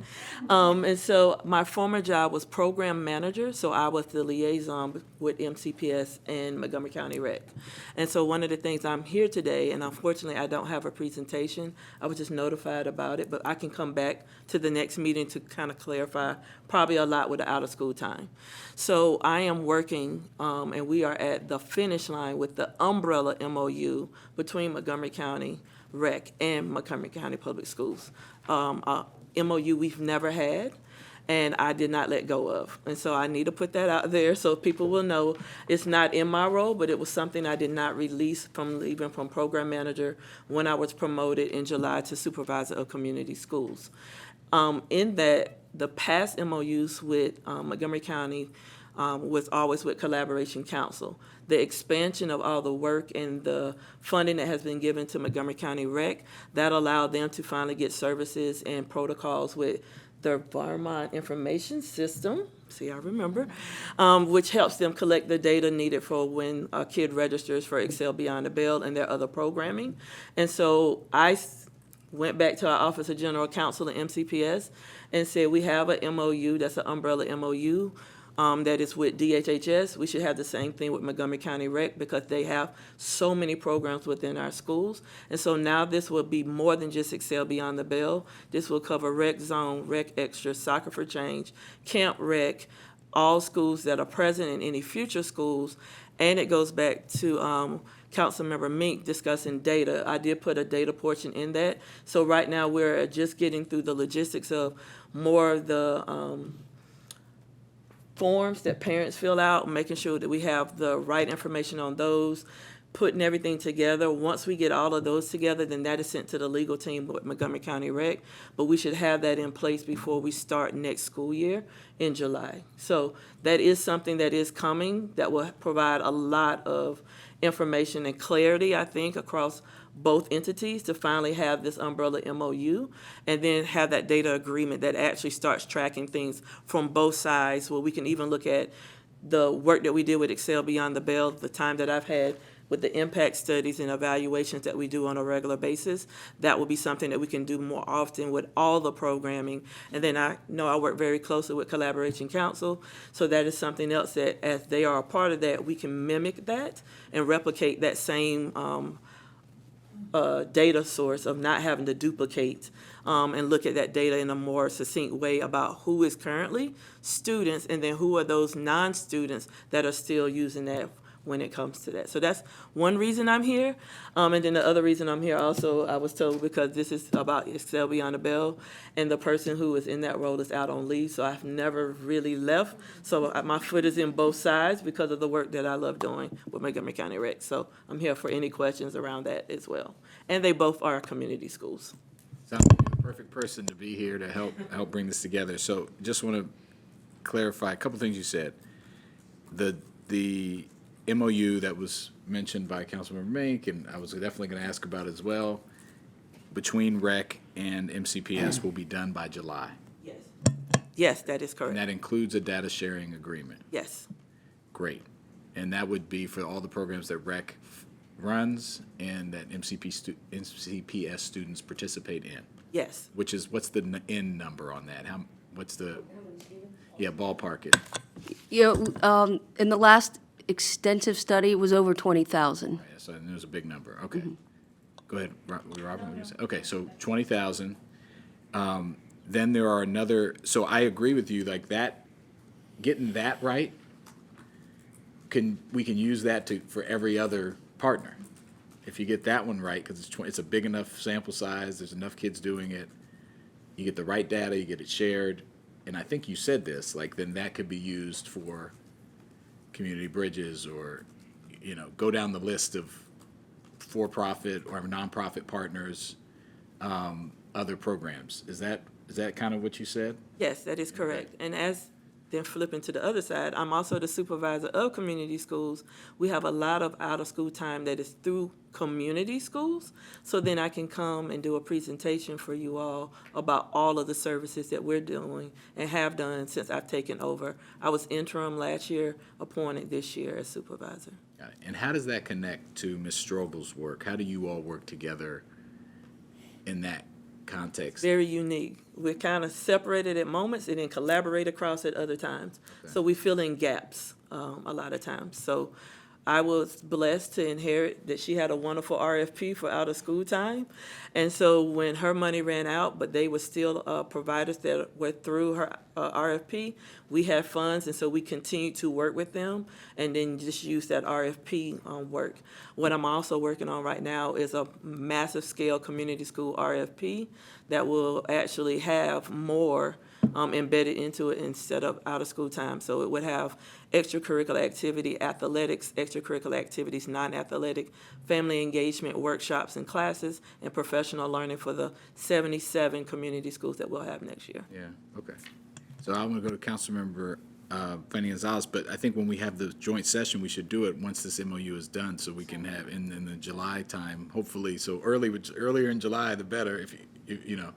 And so my former job was program manager, so I was the liaison with MCPS and Montgomery County Rec. And so one of the things I'm here today, and unfortunately I don't have a presentation, I was just notified about it, but I can come back to the next meeting to kind of clarify probably a lot with the out-of-school time. So I am working, and we are at the finish line with the umbrella MOU between Montgomery County Rec and Montgomery County Public Schools. MOU we've never had, and I did not let go of. And so I need to put that out there so people will know it's not in my role, but it was something I did not release from even from program manager when I was promoted in July to supervisor of community schools. In that, the past MOUs with Montgomery County was always with Collaboration Council. The expansion of all the work and the funding that has been given to Montgomery County Rec, that allowed them to finally get services and protocols with the Vermont Information System, see, I remember, which helps them collect the data needed for when a kid registers for Excel Beyond the Bell and their other programming. And so I went back to our Office of General Counsel and MCPS and said, we have a MOU, that's an umbrella MOU, that is with DHHS. We should have the same thing with Montgomery County Rec because they have so many programs within our schools. And so now this will be more than just Excel Beyond the Bell. This will cover Rec Zone, Rec Extra, Soccer for Change, Camp Rec, all schools that are present in any future schools. And it goes back to Councilmember Mink discussing data. I did put a data portion in that. So right now we're just getting through the logistics of more of the forms that parents fill out, making sure that we have the right information on those, putting everything together. Once we get all of those together, then that is sent to the legal team with Montgomery County Rec. But we should have that in place before we start next school year in July. So that is something that is coming that will provide a lot of information and clarity, I think, across both entities to finally have this umbrella MOU and then have that data agreement that actually starts tracking things from both sides, where we can even look at the work that we did with Excel Beyond the Bell, the time that I've had with the impact studies and evaluations that we do on a regular basis. That will be something that we can do more often with all the programming. And then I know I work very closely with Collaboration Council, so that is something else that as they are a part of that, we can mimic that and replicate that same data source of not having to duplicate and look at that data in a more succinct way about who is currently students and then who are those non-students that are still using that when it comes to that. So that's one reason I'm here. And then the other reason I'm here also, I was told, because this is about Excel Beyond the Bell, and the person who is in that role is out on leave, so I've never really left. So my foot is in both sides because of the work that I love doing with Montgomery County Rec. So I'm here for any questions around that as well. And they both are community schools. Sounds like the perfect person to be here to help bring this together. So just want to clarify a couple things you said. The MOU that was mentioned by Councilmember Mink, and I was definitely going to ask about as well, between REC and MCPS will be done by July. Yes. Yes, that is correct. And that includes a data sharing agreement. Yes. Great. And that would be for all the programs that REC runs and that MCPS students participate in. Yes. Which is, what's the end number on that? What's the, yeah, ballpark it. In the last extensive study, it was over 20,000. Yeah, so it was a big number. Okay. Go ahead, Robert. What were you gonna say? Okay, so 20,000. Then there are another, so I agree with you, like that, getting that right, we can use that for every other partner. If you get that one right, because it's a big enough sample size, there's enough kids doing it, you get the right data, you get it shared, and I think you said this, like then that could be used for community bridges or, go down the list of for-profit or nonprofit partners, other programs. Is that kind of what you said? Yes, that is correct. And as Then flipping to the other side, I'm also the supervisor of community schools. We have a lot of out-of-school time that is through community schools. So then I can come and do a presentation for you all about all of the services that we're doing and have done since I've taken over. I was interim last year, appointed this year as supervisor. Got it. And how does that connect to Ms. Strobel's work? How do you all work together in that context? Very unique. We're kind of separated at moments and then collaborate across at other times. So we fill in gaps a lot of times. So I was blessed to inherit that she had a wonderful RFP for out of school time. And so when her money ran out, but they were still providers that were through her RFP, we had funds, and so we continued to work with them and then just use that RFP work. What I'm also working on right now is a massive scale community school RFP that will actually have more embedded into it instead of out of school time. So it would have extracurricular activity, athletics, extracurricular activities, non-athletic, family engagement, workshops and classes, and professional learning for the 77 community schools that we'll have next year. Yeah, okay. So I want to go to Councilmember Fanny Gonzalez, but I think when we have the joint session, we should do it once this MOU is done, so we can have in the July time, hopefully, so earlier in July, the better, if you know.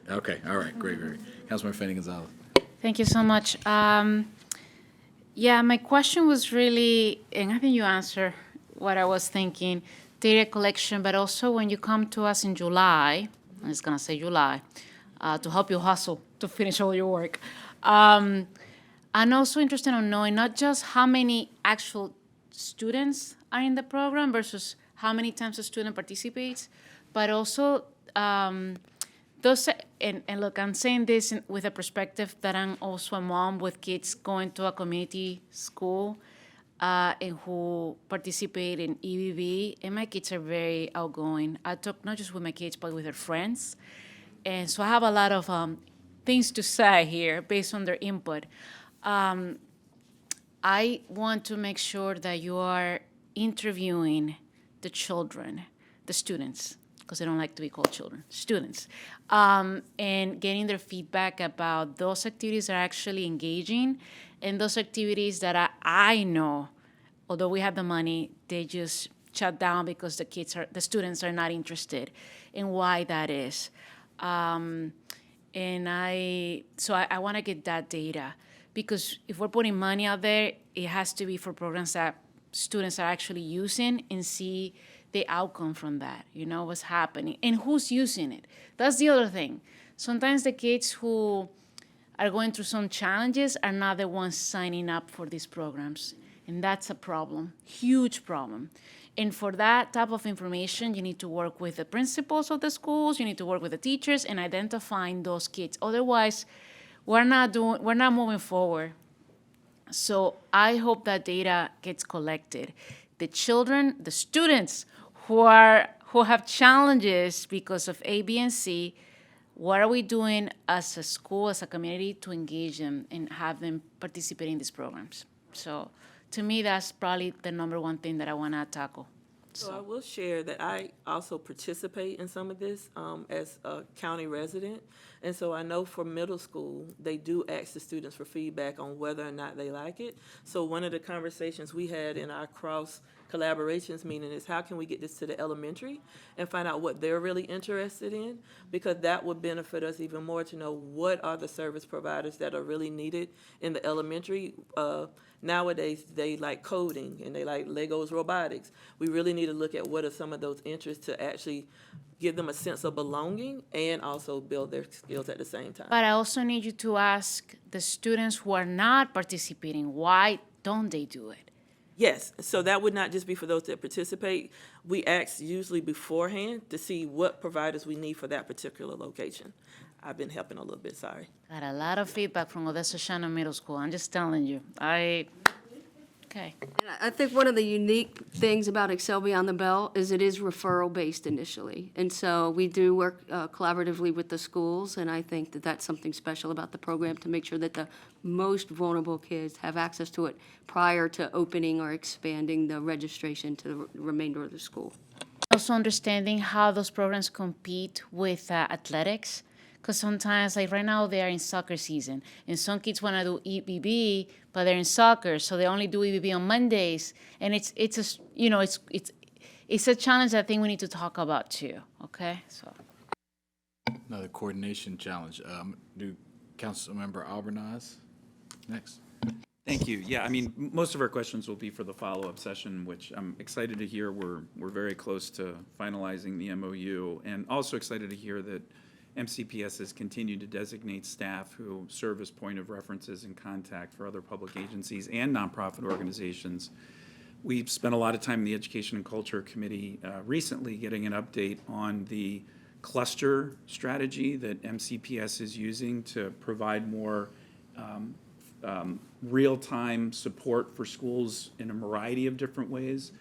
Okay, all right, great. Councilmember Fanny Gonzalez. Thank you so much. Yeah, my question was really, and I think you answered what I was thinking, data collection, but also when you come to us in July, I'm just gonna say July, to help you hustle to finish all your work. I'm also interested in knowing not just how many actual students are in the program versus how many times a student participates, but also those, and look, I'm saying this with a perspective that I'm also a mom with kids going to a community school and who participate in EBV, and my kids are very outgoing. I talk not just with my kids, but with their friends. And so I have a lot of things to say here based on their input. I want to make sure that you are interviewing the children, the students, because they don't like to be called children, students, and getting their feedback about those activities that are actually engaging and those activities that I know, although we have the money, they just shut down because the students are not interested in why that is. So I want to get that data, because if we're putting money out there, it has to be for programs that students are actually using and see the outcome from that, what's happening and who's using it. That's the other thing. Sometimes the kids who are going through some challenges are not the ones signing up for these programs. And that's a problem, huge problem. And for that type of information, you need to work with the principals of the schools, you need to work with the teachers and identifying those kids. Otherwise, we're not moving forward. So I hope that data gets collected. The children, the students who have challenges because of A, B, and C, what are we doing as a school, as a community, to engage them and have them participate in these programs? So to me, that's probably the number one thing that I want to tackle. So I will share that I also participate in some of this as a county resident. And so I know for middle school, they do ask the students for feedback on whether or not they like it. So one of the conversations we had in our cross collaborations meeting is how can we get this to the elementary and find out what they're really interested in, because that would benefit us even more to know what are the service providers that are really needed in the elementary. Nowadays, they like coding and they like Legos robotics. We really need to look at what are some of those interests to actually give them a sense of belonging and also build their skills at the same time. But I also need you to ask the students who are not participating, why don't they do it? Yes, so that would not just be for those that participate. We ask usually beforehand to see what providers we need for that particular location. I've been helping a little bit, sorry. Got a lot of feedback from Odessa Shannon Middle School. I'm just telling you. Okay. And I think one of the unique things about Excel Beyond the Bell is it is referral-based initially. And so we do work collaboratively with the schools, and I think that that's something special about the program to make sure that the most vulnerable kids have access to it prior to opening or expanding the registration to the remainder of the school. Also understanding how those programs compete with athletics, Because sometimes, like right now, they are in soccer season, and some kids want to do EBB, but they're in soccer, so they only do EBB on Mondays, and it's a challenge I think we need to talk about too. Okay, so. Another coordination challenge. Do Councilmember Albornoz next? Thank you. Yeah, I mean, most of our questions will be for the follow-up session, which I'm excited to hear. We're very close to finalizing the MOU, and also excited to hear that MCPS has continued to designate staff who serve as point of references and contact for other public agencies and nonprofit organizations. We've spent a lot of time in the Education and Culture Committee recently getting an update on the cluster strategy that MCPS is using to provide more real-time support for schools in a variety of different ways.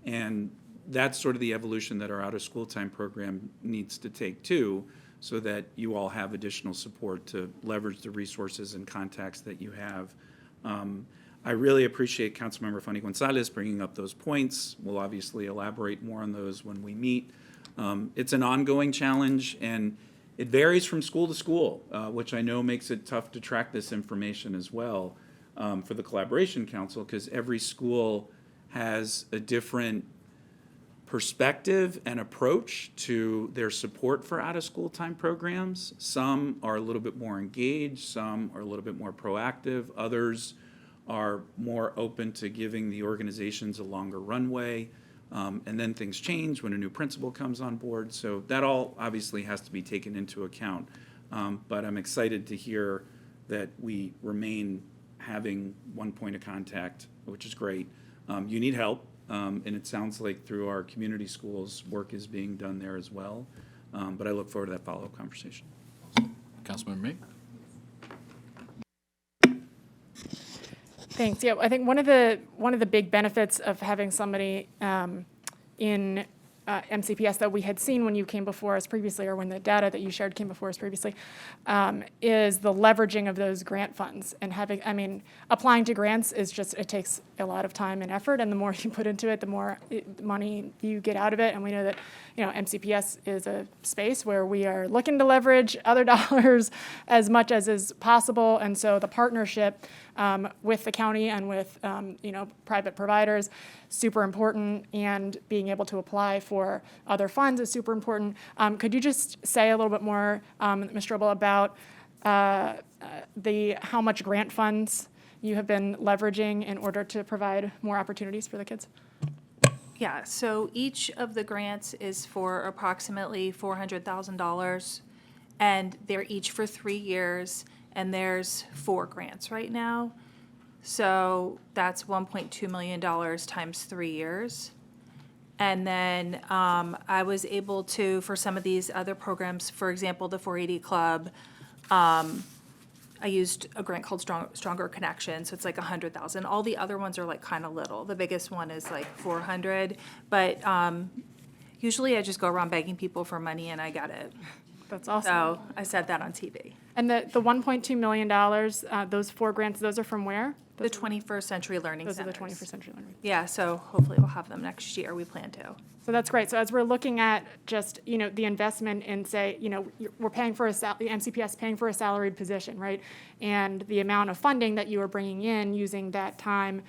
And that's sort of the evolution that our out-of-school time program needs to take too, so that you all have additional support to leverage the resources and contacts that you have. I really appreciate Councilmember Fanny Gonzalez bringing up those points. We'll obviously elaborate more on those when we meet. It's an ongoing challenge, and it varies from school to school, which I know makes it tough to track this information as well for the Collaboration Council, because every school has a different perspective and approach to their support for out-of-school time programs. Some are a little bit more engaged, some are a little bit more proactive, others are more open to giving the organizations a longer runway. And then things change when a new principal comes on board. So that all obviously has to be taken into account. But I'm excited to hear that we remain having one point of contact, which is great. You need help, and it sounds like through our community schools, work is being done there as well. But I look forward to that follow-up conversation. Councilmember May? Thanks. Yeah, I think one of the big benefits of having somebody in MCPS that we had seen when you came before us previously, or when the data that you shared came before us previously, is the leveraging of those grant funds. And applying to grants is just, it takes a lot of time and effort, and the more you put into it, the more money you get out of it. And we know that, MCPS is a space where we are looking to leverage other dollars as much as is possible. And so the partnership with the county and with, private providers, super important, and being able to apply for other funds is super important. Could you just say a little bit more, Ms. Strobel, about how much grant funds you have been leveraging in order to provide more opportunities for the kids? Yeah, so each of the grants is for approximately $400,000, and they're each for 3 years, and there's 4 grants right now. So that's $1.2 million times 3 years. And then I was able to, for some of these other programs, for example, the 480 Club, I used a grant called Stronger Connection, so it's like $100,000. All the other ones are like kind of little. The biggest one is like $400, but usually I just go around begging people for money and I get it. That's awesome. So I said that on TV. And the $1.2 million, those 4 grants, those are from where? The 21st Century Learning Those Centers. are the 21st Century Learning. Yeah, so hopefully we'll have them next year. We plan to. So that's great. So as we're looking at just, the investment in, say, we're paying for the MCPS paying for a salaried position, right? And the amount of funding that you are bringing in using that time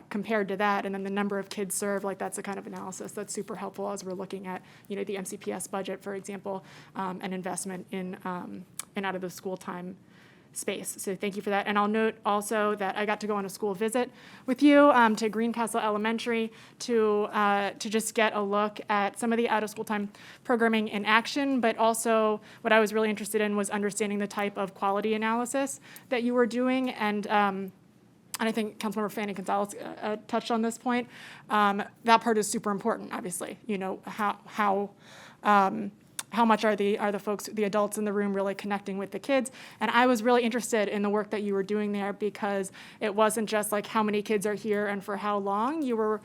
compared to that, and then the number of kids served, like that's the kind of analysis that's super helpful as we're looking at, the MCPS budget, for example, an investment in out of the school time space. So thank you for that. And I'll note also that I got to go on a school visit with you to Greencastle Elementary to just get a look at some of the out-of-school time programming in action, but also what I was really interested in was understanding the type of quality analysis that you were doing. And I think Councilmember Fanny Gonzalez touched on this point. That part is super important, obviously. How much are the folks, the adults in the room, really connecting with the kids? And I was really interested in the work that you were doing there, because it wasn't just like how many kids are here and for how long. Your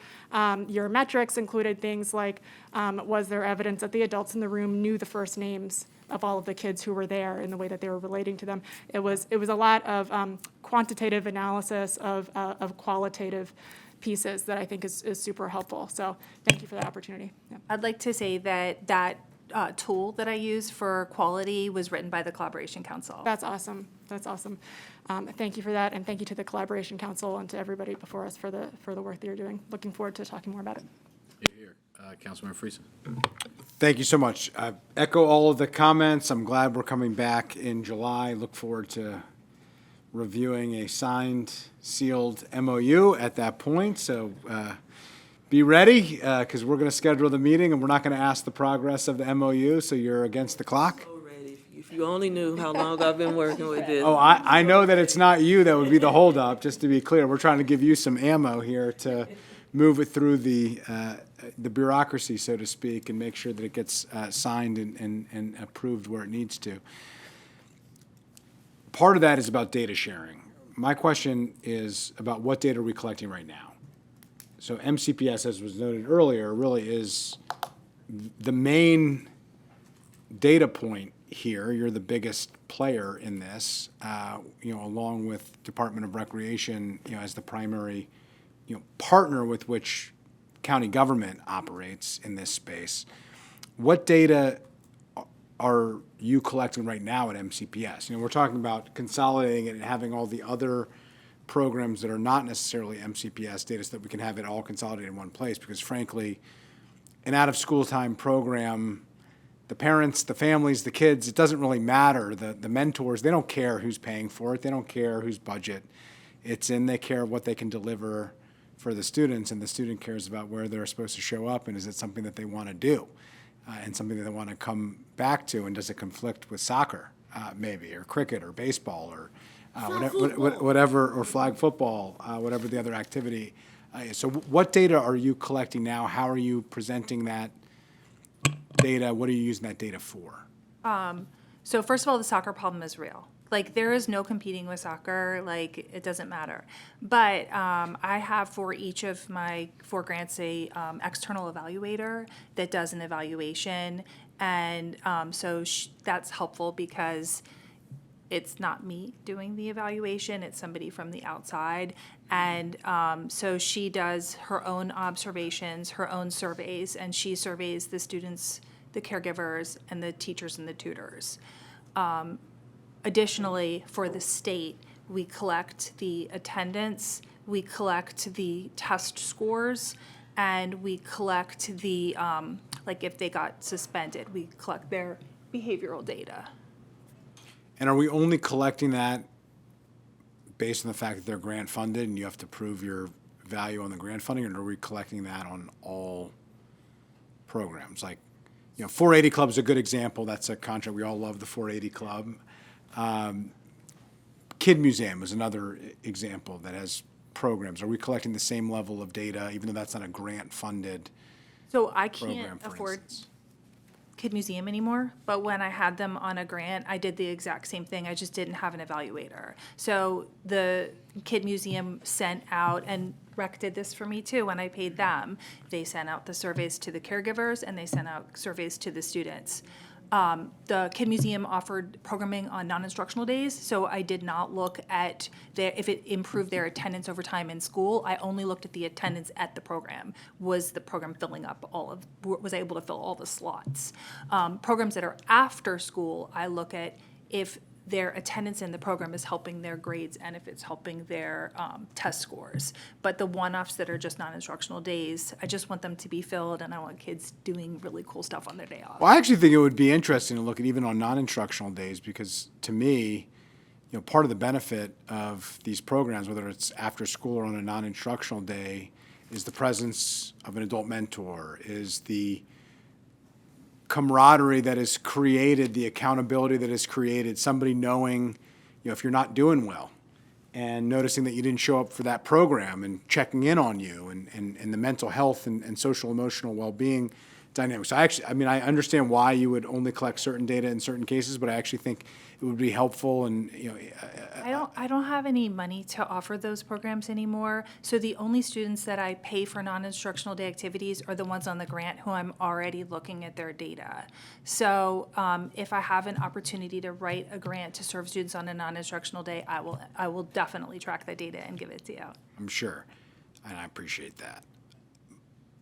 metrics included things like, was there evidence that the adults in the room knew the first names of all of the kids who were there in the way that they were relating to them? It was a lot of quantitative analysis of qualitative pieces that I think is super helpful. So thank you for that opportunity. Yeah. I'd like to say that tool that I use for quality was written by the Collaboration Council. That's awesome. That's awesome. Thank you for that, and thank you to the Collaboration Council and to everybody before us for the work that you're doing. Looking forward to talking more about it. Here, Councilmember Friesen. Thank you so much. I echo all of the comments. I'm glad we're coming back in July. Look forward to reviewing a signed, sealed MOU at that point. So be ready, because we're going to schedule the meeting, and we're not going to ask the progress of the MOU, so you're against the clock. Already, if you only knew how long I've been working with this. Oh, I know that it's not you that would be the holdup, just to be clear. We're trying to give you some ammo here to move it through the bureaucracy, so to speak, and make sure that it gets signed and approved where it needs to. Part of that is about data sharing. My question is about what data are we collecting right now? So MCPS, as was noted earlier, really is the main data point here. You're the biggest player in this, along with Department of Recreation, as the primary, partner with which county government operates in this space. What data are you collecting right now at MCPS? We're talking about consolidating it and having all the other programs that are not necessarily MCPS data so that we can have it all consolidated in one place, because frankly, an out-of-school time program, the parents, the families, the kids, it doesn't really matter. The mentors, they don't care who's paying for it. They don't care whose budget it's in. They care what they can deliver for the students, and the student cares about where they're supposed to show up, and is it something that they want to do, and something that they want to come back to, and does it conflict with soccer, maybe, or cricket, or baseball, or whatever, or flag football, whatever the other activity is. So what data are you collecting now? How are you presenting that data? What are you using that data for? So first of all, the soccer problem is real. Like, there is no competing with soccer. Like, it doesn't matter. But I have for each of my 4 grants a external evaluator that does an evaluation. And so that's helpful because it's not me doing the evaluation, it's somebody from the outside. And so she does her own observations, her own surveys, and she surveys the students, the caregivers, and the teachers and the tutors. Additionally, for the state, we collect the attendance, we collect the test scores, and we collect the, like if they got suspended, we collect their behavioral data. And are we only collecting that based on the fact that they're grant funded and you have to prove your value on the grant funding, or are we collecting that on all programs? Like, 480 Club is a good example. That's a contract. We all love the 480 Club. Kid Museum is another example that has programs. Are we collecting the same level of data, even though that's not a grant-funded So I program, can't for afford instance? Kid Museum anymore, but when I had them on a grant, I did the exact same thing. I just didn't have an evaluator. So the Kid Museum sent out, and Rec did this for me too when I paid them. They sent out the surveys to the caregivers and they sent out surveys to the students. The Kid Museum offered programming on non-instructional days, so I did not look at if it improved their attendance over time in school. I only looked at the attendance at the program. Was the program filling up was I able to fill all the slots? Programs that are after school, I look at if their attendance in the program is helping their grades and if it's helping their test scores. But the one-offs that are just non-instructional days, I just want them to be filled, and I want kids doing really cool stuff on their day off. Well, I actually think it would be interesting to look at even on non-instructional days, because to me, part of the benefit of these programs, whether it's after school or on a non-instructional day, is the presence of an adult mentor, is the camaraderie that is created, the accountability that is created, somebody knowing, if you're not doing well and noticing that you didn't show up for that program and checking in on you, and the mental health and social emotional well-being dynamics. So I understand why you would only collect certain data in certain cases, but I actually think it would be helpful, and, I don't have any money to offer those programs anymore, so the only students that I pay for non-instructional day activities are the ones on the grant who I'm already looking at their data. So if I have an opportunity to write a grant to serve students on a non-instructional day, I will definitely track that data and give it to you. I'm sure, and I appreciate that.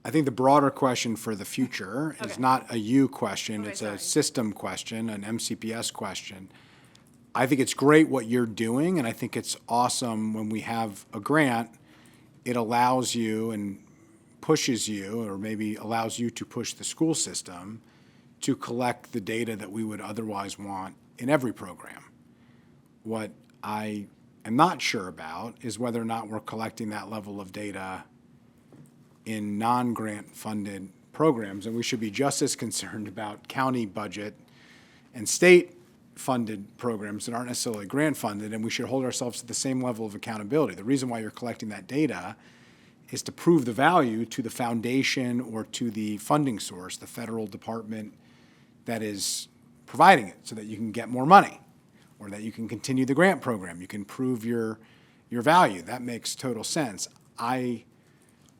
I think the broader question for the future is Okay. not a you question, Okay, it's a sorry. system question, an MCPS question. I think it's great what you're doing, and I think it's awesome when we have a grant, it allows you and pushes you, or maybe allows you to push the school system to collect the data that we would otherwise want in every program. What I am not sure about is whether or not we're collecting that level of data in non-grant funded programs, and we should be just as concerned about county budget and state funded programs that aren't necessarily grant funded, and we should hold ourselves to the same level of accountability. The reason why you're collecting that data is to prove the value to the foundation or to the funding source, the federal department that is providing it, so that you can get more money, or that you can continue the grant program. You can prove your value. That makes total sense. I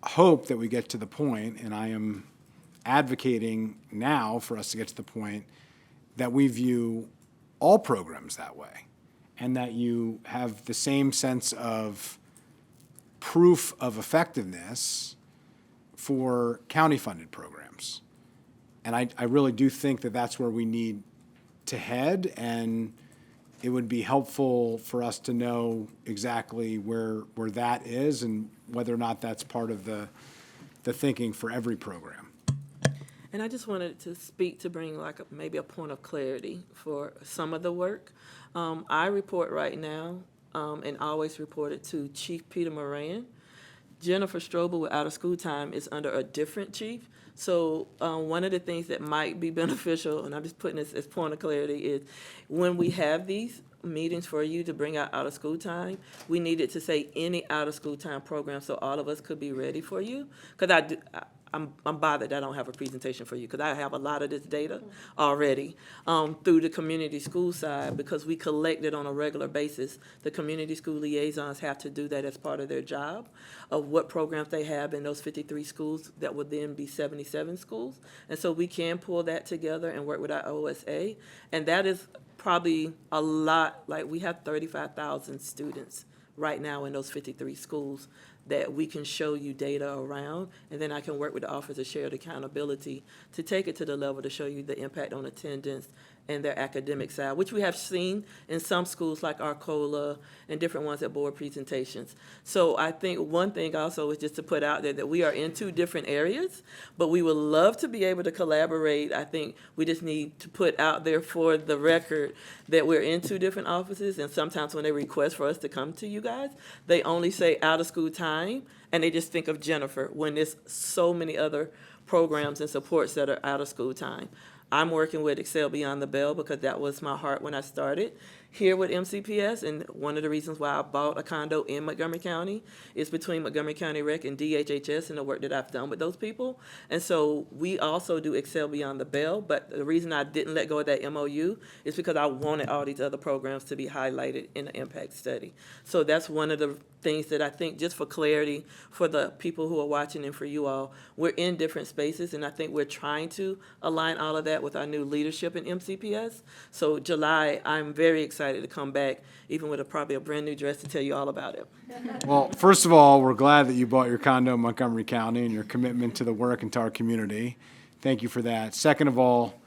hope that we get to the point, and I am advocating now for us to get to the point, that we view all programs that way, and that you have the same sense of proof of effectiveness for county-funded programs. And I really do think that that's where we need to head, and it would be helpful for us to know exactly where that is and whether or not that's part of the thinking for every program. And I just wanted to speak to bring maybe a point of clarity for some of the work. I report right now, and always reported to Chief Peter Moran. Jennifer Strobel with out of school time is under a different chief. So one of the things that might be beneficial, and I'm just putting this as point of clarity, is when we have these meetings for you to bring out of school time, we needed to say any out of school time program so all of us could be ready for you. Because I'm bothered I don't have a presentation for you, because I have a lot of this data already through the community school side, because we collect it on a regular basis. The community school liaisons have to do that as part of their job, of what programs they have in those 53 schools that would then be 77 schools. And so we can pull that together and work with our OSA. And that is probably a lot, like we have 35,000 students right now in those 53 schools that we can show you data around, and then I can work with the Office of Shared Accountability to take it to the level to show you the impact on attendance and their academic side, which we have seen in some schools like Arcola and different ones at board presentations. So I think one thing also is just to put out there that we are in 2 different areas, but we would love to be able to collaborate. I think we just need to put out there for the record that we're in 2 different offices, and sometimes when they request for us to come to you guys, they only say out of school time, and they just think of Jennifer when there's so many other programs and supports that are out of school time. I'm working with Excel Beyond the Bell because that was my heart when I started here with MCPS, and one of the reasons why I bought a condo in Montgomery County is between Montgomery County Rec and DHHS and the work that I've done with those people. And so we also do Excel Beyond the Bell, but the reason I didn't let go of that MOU is because I wanted all these other programs to be highlighted in the impact study. So that's one of the things that I think, just for clarity for the people who are watching and for you all, we're in different spaces, and I think we're trying to align all of that with our new leadership in MCPS. So July, I'm very excited to come back, even with probably a brand new dress, to tell you all about it. Well, first of all, we're glad that you bought your condo in Montgomery County and your commitment to the work and to our community. Thank you for that. Second of all,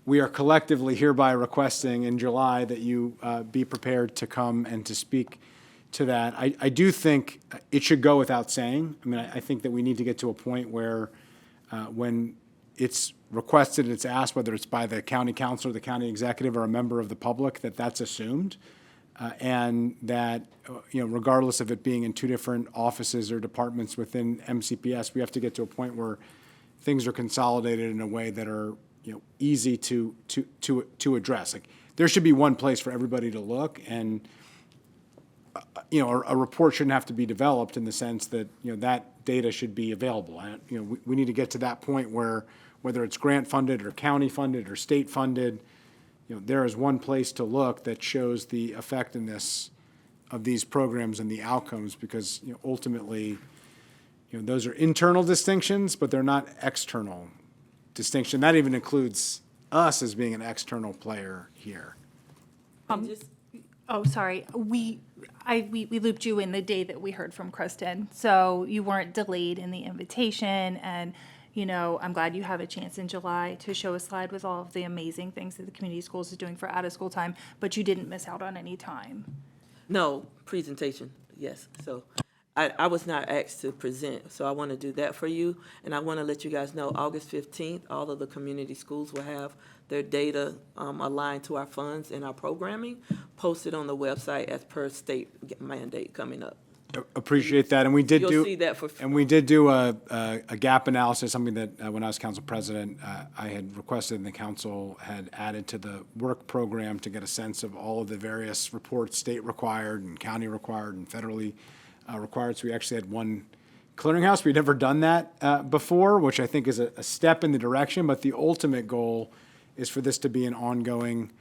we are collectively hereby requesting in July that you be prepared to come and to speak to that. I do think it should go without saying. I mean, I think that we need to get to a point where when it's requested, it's asked, whether it's by the county council or the county executive or a member of the public, that that's assumed. And that, regardless of it being in 2 different offices or departments within MCPS, we have to get to a point where things are consolidated in a way that are, easy to address. Like, there should be one place for everybody to look, and a report shouldn't have to be developed in the sense that, that data should be available. And, we need to get to that point where, whether it's grant funded or county funded or state funded, there is one place to look that shows the effectiveness of these programs and the outcomes, because, ultimately, those are internal distinctions, but they're not external distinction. That even includes us as being an external player here. And just Oh, sorry. we looped you in the day that we heard from Kristen, so you weren't delayed in the invitation, and, you know, I'm glad you have a chance in July to show a slide with all of the amazing things that the community schools is doing for out-of-school time, but you didn't miss out on any time. No, presentation, yes. So I was not asked to present, so I want to do that for you. And I want to let you guys know, August 15th, all of the community schools will have their data aligned to our funds and our programming posted on the website as per state mandate coming up. Appreciate that, and we did do. You'll see that for. And we did do a gap analysis, something that when I was council president, I had requested and the council had added to the work program to get a sense of all of the various reports, state required and county required and federally required. So we actually had one clearinghouse. We'd never done that before, which I think is a step in the direction, but the ultimate goal is for this to be an ongoing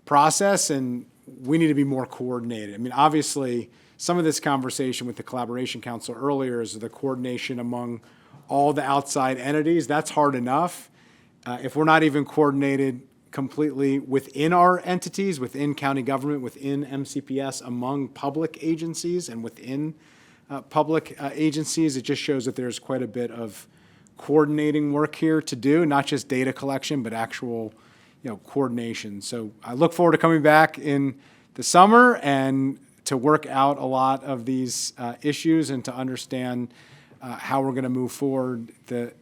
process, and we need to be more coordinated. I mean, obviously, some of this conversation with the Collaboration Council earlier is the coordination among all the outside entities. That's hard enough. If we're not even coordinated completely within our entities, within county government, within MCPS, among public agencies and within public agencies, it just shows that there's quite a bit of coordinating work here to do, not just data collection, but actual, coordination. So I look forward to coming back in the summer and to work out a lot of these issues and to understand how we're going to move forward. The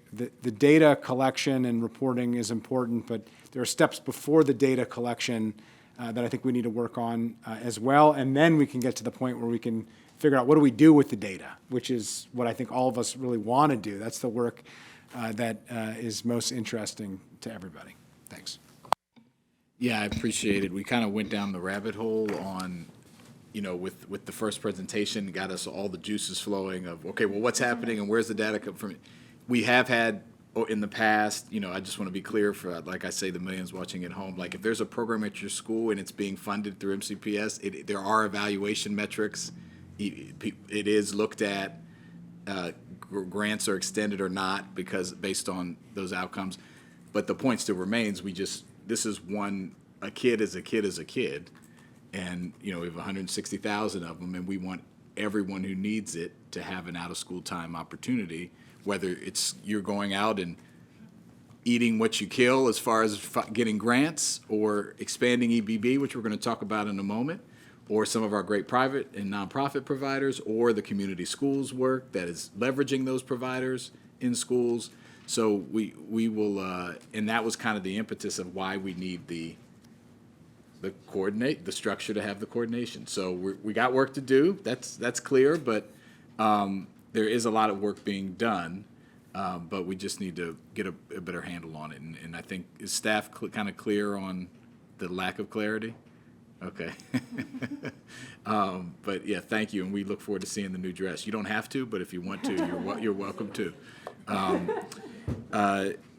data collection and reporting is important, but there are steps before the data collection that I think we need to work on as well. And then we can get to the point where we can figure out what do we do with the data, which is what I think all of us really want to do. That's the work that is most interesting to everybody. Thanks. Yeah, I appreciate it. We kind of went down the rabbit hole on, with the first presentation, got us all the juices flowing of, okay, well, what's happening and where's the data come from? We have had in the past, I just want to be clear for, like I say, the millions watching at home, like if there's a program at your school and it's being funded through MCPS, there are evaluation metrics. It is looked at, grants are extended or not based on those outcomes. But the point still remains, this is a kid is a kid is a kid. And, we have 160,000 of them, and we want everyone who needs it to have an out-of-school time opportunity, whether it's you're going out and eating what you kill as far as getting grants or expanding EBB, which we're going to talk about in a moment, or some of our great private and nonprofit providers, or the community schools work that is leveraging those providers in schools. So we will, and that was kind of the impetus of why we need the structure to have the coordination. So we got work to do. That's clear, but there is a lot of work being done. But we just need to get a better handle on it. And I think, is staff kind of clear on the lack of clarity? Okay. But yeah, thank you, and we look forward to seeing the new dress. You don't have to, but if you want to, you're welcome to.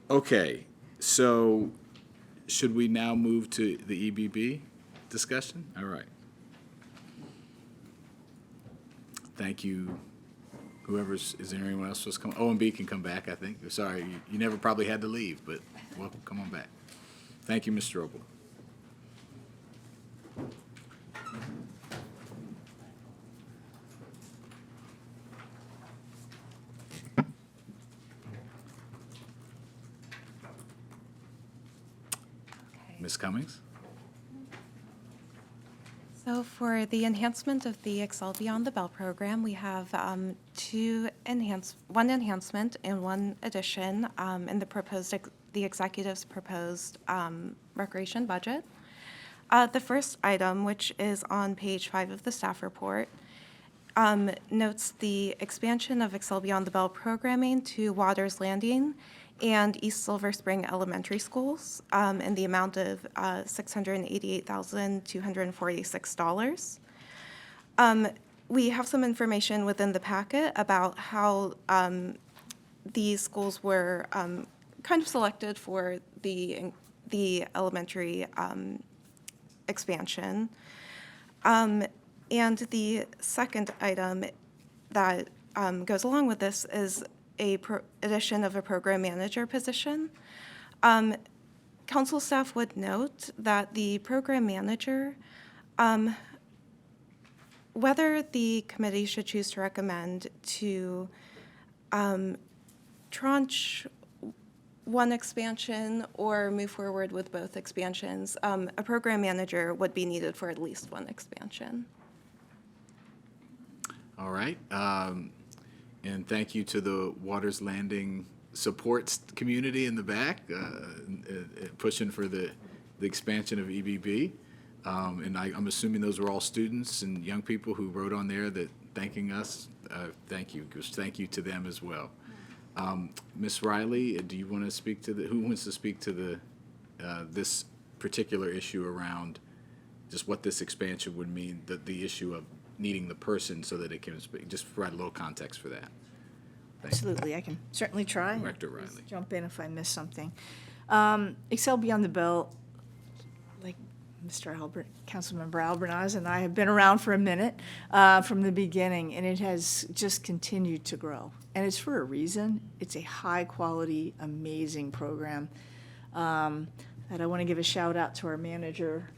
Okay, so should we now move to the EBB discussion? All right. Thank you. Is there anyone else who's coming? O&B can come back, I think. Sorry, you never probably had to leave, but welcome, come on back. Thank you, Ms. Strobel. Ms. Cummings? So for the enhancement of the Excel Beyond the Bell program, we have one enhancement and one addition in the executive's proposed recreation budget. The first item, which is on page 5 of the staff report, notes the expansion of Excel Beyond the Bell programming to Waters Landing and East Silver Spring Elementary Schools in the amount of $688,246. We have some information within the packet about how these schools were kind of selected for the elementary expansion. And the second item that goes along with this is addition of a program manager position. Council staff would note that the program manager whether the committee should choose to recommend to tranche one expansion or move forward with both expansions, a program manager would be needed for at least one expansion. All right. And thank you to the Waters Landing supports community in the back, pushing for the expansion of EBB. And I'm assuming those were all students and young people who wrote on there that thanking us. Thank you. Thank you to them as well. Ms. Riley, do you want to speak to who wants to speak to this particular issue around just what this expansion would mean, the issue of needing the person so that it can speak, just provide a little context for that. Absolutely, I can certainly try. Director Riley. Just jump in if I miss something. Excel Beyond the Bell, like Mr. Councilmember Albernaz and I have been around for a minute from the beginning, and it has just continued to grow. And it's for a reason. It's a high-quality, amazing program. And I want to give a shout-out to our manager,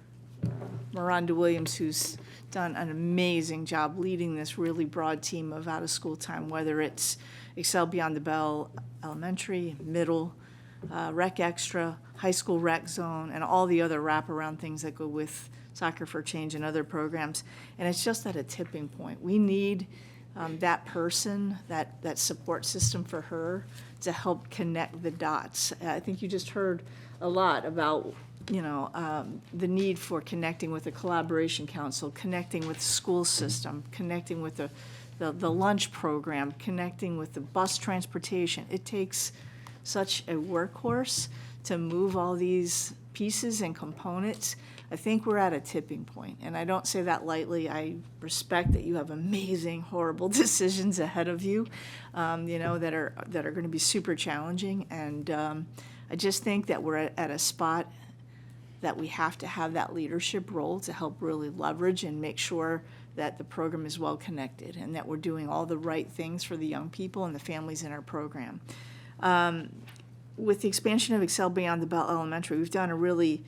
Miranda Williams, who's done an amazing job leading this really broad team of out-of-school time, whether it's Excel Beyond the Bell Elementary, Middle, Rec Extra, High School Rec Zone, and all the other wraparound things that go with Soccer for Change and other programs. And it's just at a tipping point. We need that person, that support system for her to help connect the dots. I think you just heard a lot about the need for connecting with the collaboration council, connecting with the school system, connecting with the lunch program, connecting with the bus transportation. It takes such a workhorse to move all these pieces and components. I think we're at a tipping point, and I don't say that lightly. I respect that you have amazing, horrible decisions ahead of you, that are going to be super challenging, and I just think that we're at a spot that we have to have that leadership role to help really leverage and make sure that the program is well connected and that we're doing all the right things for the young people and the families in our program. With the expansion of Excel Beyond the Bell Elementary, we've done a really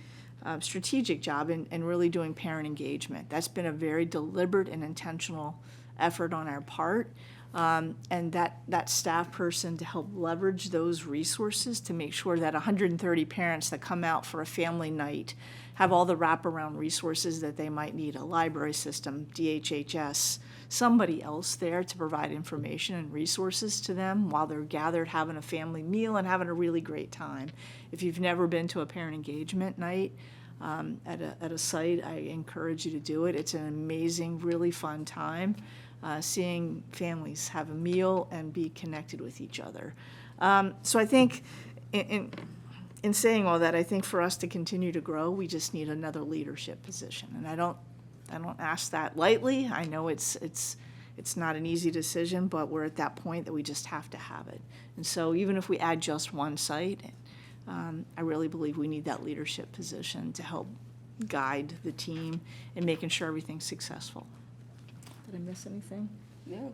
strategic job in really doing parent engagement. That's been a very deliberate and intentional effort on our part. And that staff person to help leverage those resources to make sure that 130 parents that come out for a family night have all the wraparound resources that they might need, a library system, DHHS, somebody else there to provide information and resources to them while they're gathered having a family meal and having a really great time. If you've never been to a parent engagement night at a site, I encourage you to do it. It's an amazing, really fun time. Seeing families have a meal and be connected with each other. So I think in saying all that, I think for us to continue to grow, we just need another leadership position. And I don't ask that lightly. I know it's not an easy decision, but we're at that point that we just have to have it. And so even if we add just one site, I really believe we need that leadership position to help guide the team in making sure everything's successful. Did I miss anything? No.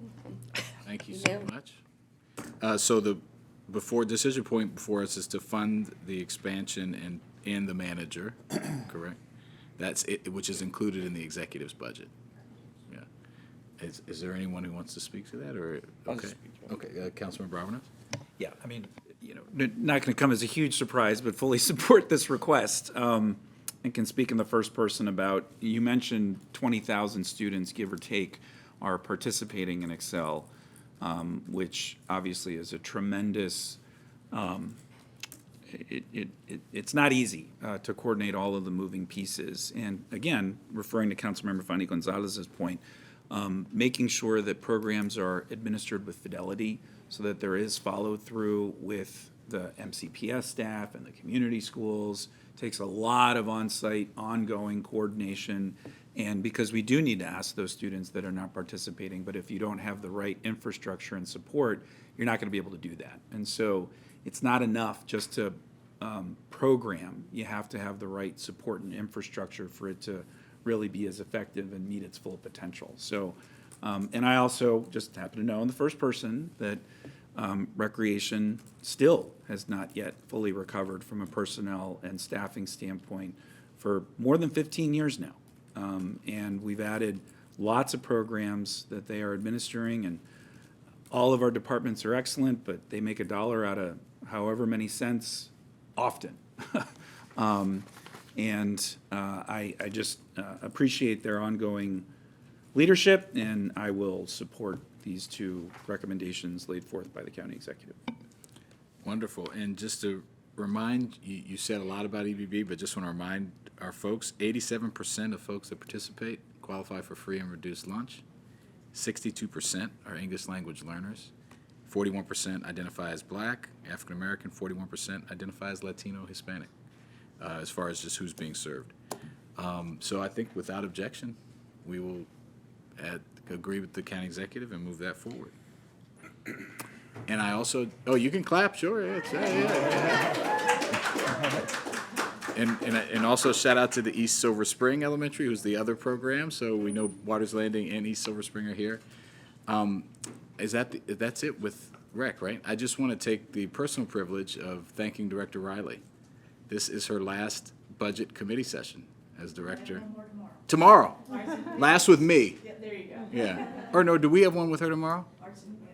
Thank you so much. So the decision point before us is to fund the expansion and the manager, correct? That's it, which is included in the executive's budget. Yeah. Is there anyone who wants to speak to that, or okay? Okay, Councilman Bravernas? Yeah, I mean, not going to come as a huge surprise, but fully support this request. And can speak in the first person about, you mentioned 20,000 students, give or take, are participating in Excel, which obviously is a tremendous, it's not easy to coordinate all of the moving pieces. And again, referring to Councilmember Fanny Gonzalez's point, making sure that programs are administered with fidelity so that there is follow through with the MCPS staff and the community schools. Takes a lot of on-site, ongoing coordination, and because we do need to ask those students that are not participating, but if you don't have the right infrastructure and support, you're not going to be able to do that. And so it's not enough just to program. You have to have the right support and infrastructure for it to really be as effective and meet its full potential. So, and I also just happen to know in the first person that recreation still has not yet fully recovered from a personnel and staffing standpoint for more than 15 years now. And we've added lots of programs that they are administering, and all of our departments are excellent, but they make $1 out of however many cents often. I just appreciate their ongoing leadership, and I will support these two recommendations laid forth by the county executive. Wonderful. And just to remind, you said a lot about EBB, but just want to remind our folks, 87% of folks that participate qualify for free and reduced lunch. 62% are English language learners. 41% identify as Black, African American, 41% identify as Latino, Hispanic, as far as just who's being served. So I think without objection, we will agree with the county executive and move that forward. And I also, oh, you can clap, sure. And also shout out to the East Silver Spring Elementary, who's the other program. So we know Waters Landing and East Silver Spring are here. That's it with rec, right? I just want to take the personal privilege of thanking Director Riley. This is her last budget committee session as director. Tomorrow. Last with me. Yeah, there you go. Yeah. Or no, do we have one with her tomorrow?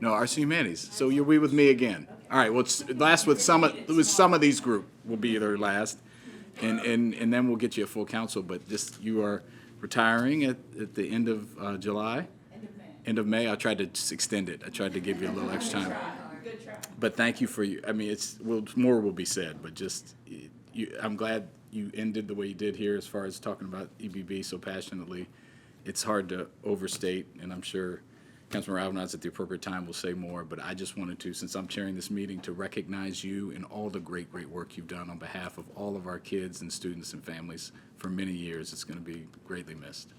No, Arts and Humanities. So you'll be with me again. All right. Well, it's last with some of these group will be their last, and then we'll get you a full council. But just you are retiring at the end of July. End of May. I tried to just extend it. I tried to give you a little extra time. Good try. But thank you for you. I mean, more will be said, but just I'm glad you ended the way you did here as far as talking about EBB so passionately. It's hard to overstate, and I'm sure Councilmember Alvarez at the appropriate time will say more, but I just wanted to, since I'm chairing this meeting, to recognize you and all the great work you've done on behalf of all of our kids and students and families for many years. It's going to be greatly missed.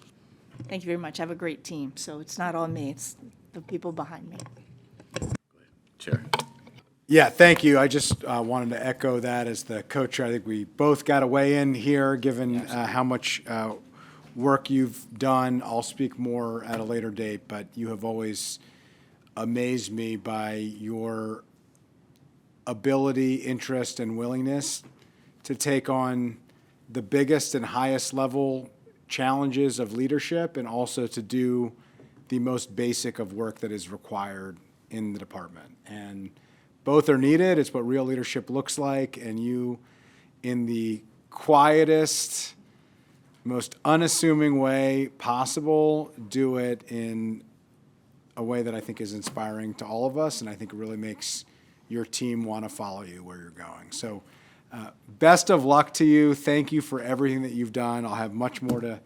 Thank you very much. I have a great team, so it's not all me, it's the people behind me. Chair. Yeah, thank you. I just wanted to echo that as the co-chair. I think we both got to weigh in here, given how much work you've done. I'll speak more at a later date, but you have always amazed me by your ability, interest, and willingness to take on the biggest and highest level challenges of leadership, and also to do the most basic of work that is required in the department. And both are needed. It's what real leadership looks like, and you, in the quietest, most unassuming way possible, do it in a way that I think is inspiring to all of us, and I think it really makes your team want to follow you where you're going. So best of luck to you. Thank you for everything that you've done. I'll have much more to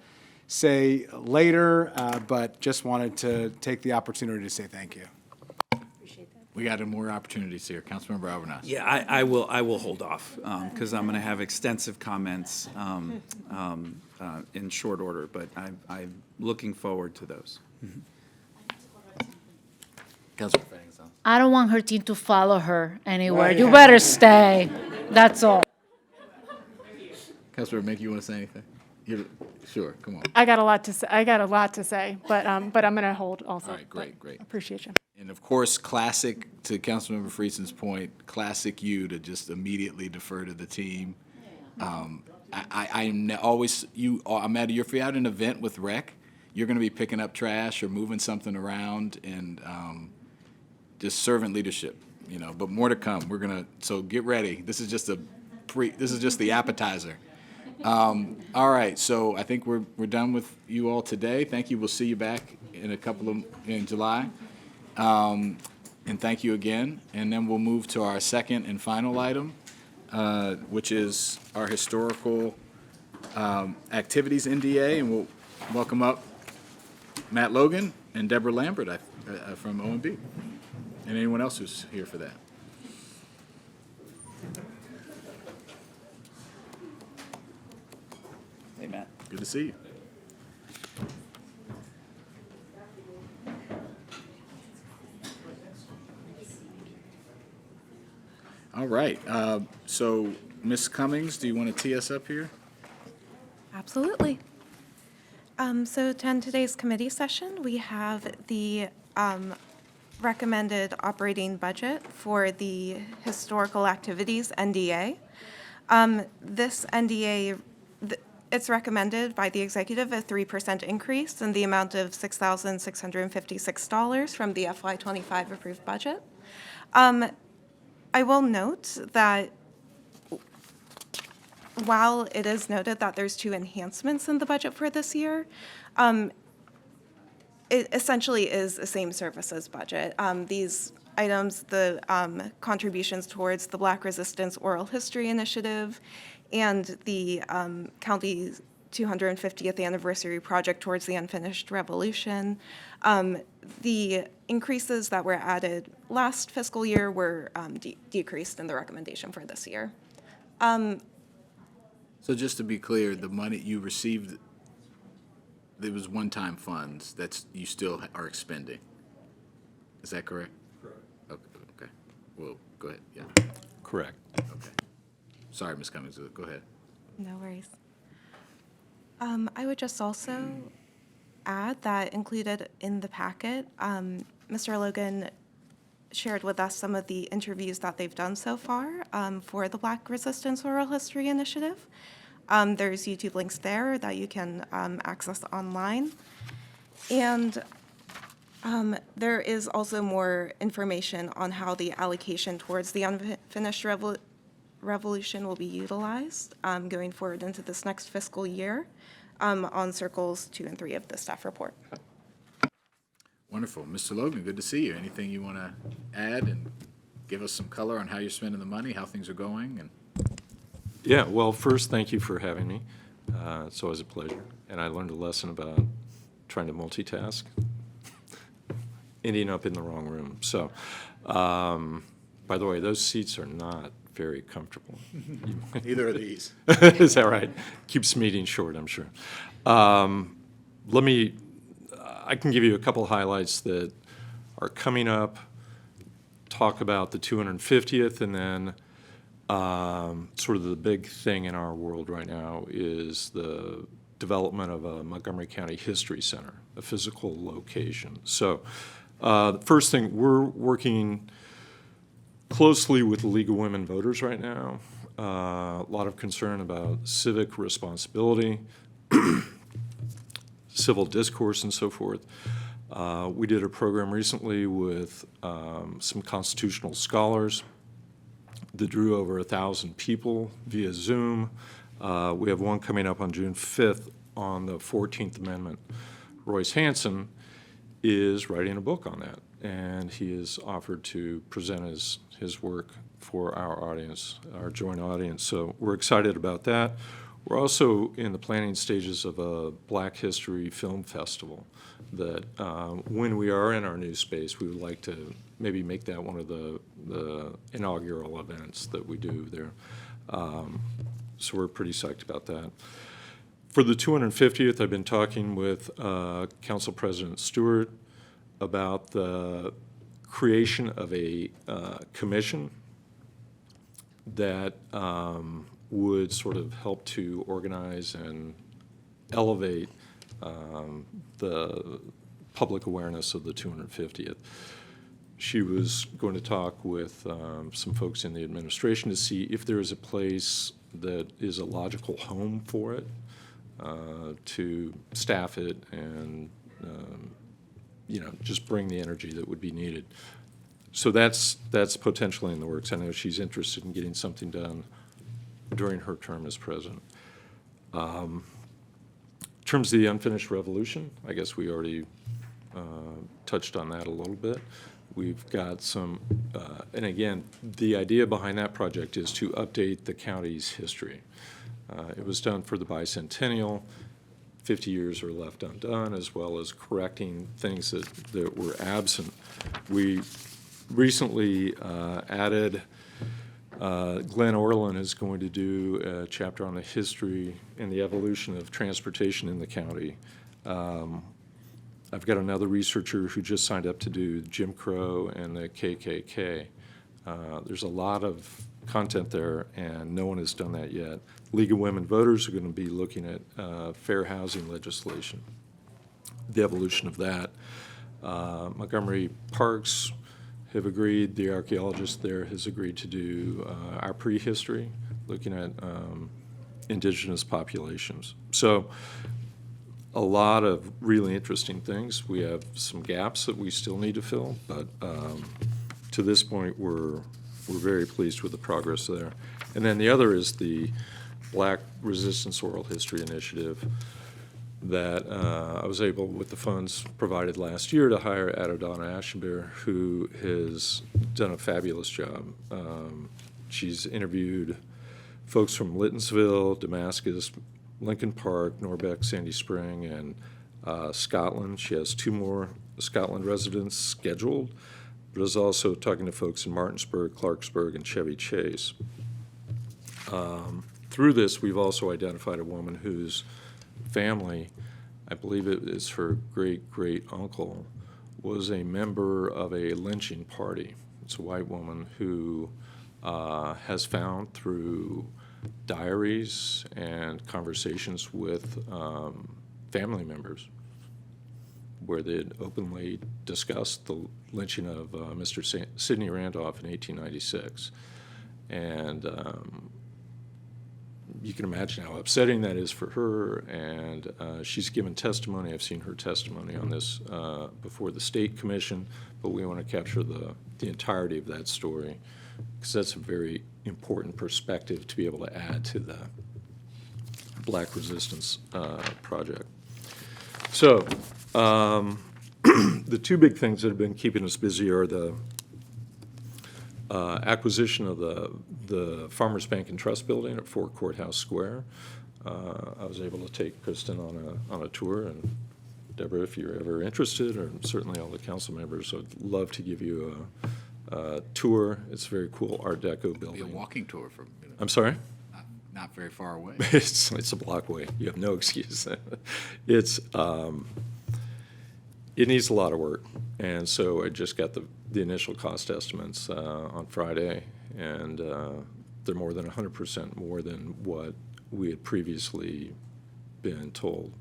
say later, but just wanted to take the opportunity to say thank you. We got more opportunities here. Councilmember Alvarez. Yeah, I will hold off because I'm going to have extensive comments in short order, but I'm looking forward to those. Councilmember Fangs on. I don't want her team to follow her anywhere. You better stay. That's all. Councilmember Mick, you want to say anything? Sure, come on. I got a lot to say, but I'm going to hold also. All right, great. Appreciate you. And of course, classic, to Councilmember Friesen's point, classic you to just immediately defer to the team. I'm always, I'm at, if you're at an event with rec, you're going to be picking up trash or moving something around, and just servant leadership, but more to come. So get ready. This is just the appetizer. All right, so I think we're done with you all today. Thank you. We'll see you back in July. And thank you again. And then we'll move to our second and final item, which is our historical activities NDA, and we'll welcome up Matt Logan and Deborah Lambert from OMB, and anyone else who's here for that. Hey, Matt. Good to see you. All right. So, Ms. Cummings, do you want to tee us up here? Absolutely. So to end today's committee session, we have the recommended operating budget for the Historical Activities NDA. This NDA, It's recommended by the executive a 3% increase in the amount of $6,656 from the FY25 approved budget. I will note that while it is noted that there's 2 enhancements in the budget for this year, it essentially is a same services budget. These items, the contributions towards the Black Resistance Oral History Initiative and the county's 250th anniversary project towards the Unfinished Revolution. The increases that were added last fiscal year were decreased in the recommendation for this year. So just to be clear, the money you received, there was one-time funds that you still are expending. Is that correct? Correct. Okay. Well, go ahead. Yeah. Correct. Okay. Sorry, Ms. Cummings. Go ahead. No worries. I would just also add that included in the packet, Mr. Logan shared with us some of the interviews that they've done so far for the Black Resistance Oral History Initiative. There's YouTube links there that you can access online. And there is also more information on how the allocation towards the Unfinished Revolution will be utilized going forward into this next fiscal year on circles 2 and 3 of the staff report. Wonderful. Mr. Logan, good to see you. Anything you want to add and give us some color on how you're spending the money, how things are going? And Yeah, well, first, thank you for having me. It's always a pleasure. And I learned a lesson about trying to multitask, ending up in the wrong room. So, by the way, those seats are not very comfortable. neither are these. Is that right? Keeps meeting short, I'm sure. I can give you a couple highlights that are coming up, talk about the 250th, and then sort of the big thing in our world right now is the development of a Montgomery County History Center, a physical location. So the first thing, we're working closely with the League of Women Voters right now. A lot of concern about civic responsibility, civil discourse, and so forth. We did a program recently with some constitutional scholars that drew over 1,000 people via Zoom. We have one coming up on June 5th on the 14th Amendment. Royce Hansen is writing a book on that, and he has offered to present his work for our audience, our joint audience. So we're excited about that. We're also in the planning stages of a Black History Film Festival that when we are in our new space, we would like to maybe make that one of the inaugural events that we do there. So we're pretty psyched about that. For the 250th, I've been talking with Council President Stewart about the creation of a commission that would sort of help to organize and elevate the public awareness of the 250th. She was going to talk with some folks in the administration to see if there is a place that is a logical home for it, to staff it and just bring the energy that would be needed. So that's potentially in the works. I know she's interested in getting something done during her term as president. In terms of the Unfinished Revolution, I guess we already touched on that a little bit. We've got some, and again, the idea behind that project is to update the county's history. It was done for the bicentennial. 50 years are left undone, as well as correcting things that were absent. We recently added, Glenn Orland is going to do a chapter on the history and the evolution of transportation in the county. I've got another researcher who just signed up to do Jim Crow and the KKK. There's a lot of content there, and no one has done that yet. League of Women Voters are going to be looking at fair housing legislation, the evolution of that. Montgomery Parks have agreed, the archaeologist there has agreed to do our prehistory, looking at indigenous populations. So a lot of really interesting things. We have some gaps that we still need to fill, but to this point, we're very pleased with the progress there. And then the other is the Black Resistance Oral History Initiative that I was able, with the funds provided last year, to hire Adodana Ashenbear, who has done a fabulous job. She's interviewed folks from Littonsville, Damascus, Lincoln Park, Norbeck, Sandy Spring, and Scotland. She has 2 more Scotland residents scheduled, but is also talking to folks in Martinsburg, Clarksburg, and Chevy Chase. Through this, we've also identified a woman whose family, I believe it is her great-great-uncle, was a member of a lynching party. It's a white woman who has found through diaries and conversations with family members where they had openly discussed the lynching of Mr. Sidney Randolph in 1896. And you can imagine how upsetting that is for her, and she's given testimony. I've seen her testimony on this before the State Commission, but we want to capture the entirety of that story, because that's a very important perspective to be able to add to the Black Resistance Project. So the 2 big things that have been keeping us busy are the acquisition of the Farmers Bank and Trust Building at 4 Courthouse Square. I was able to take Kristen on a tour, and Deborah, if you're ever interested, or certainly all the council members, I'd love to give you a tour. It's a very cool Art Deco building. Be a walking tour from. I'm sorry? Not very far away. It's a block away. You have no excuse. It's it needs a lot of work, and so I just got the initial cost estimates on Friday, and they're more than 100% more than what we had previously been told.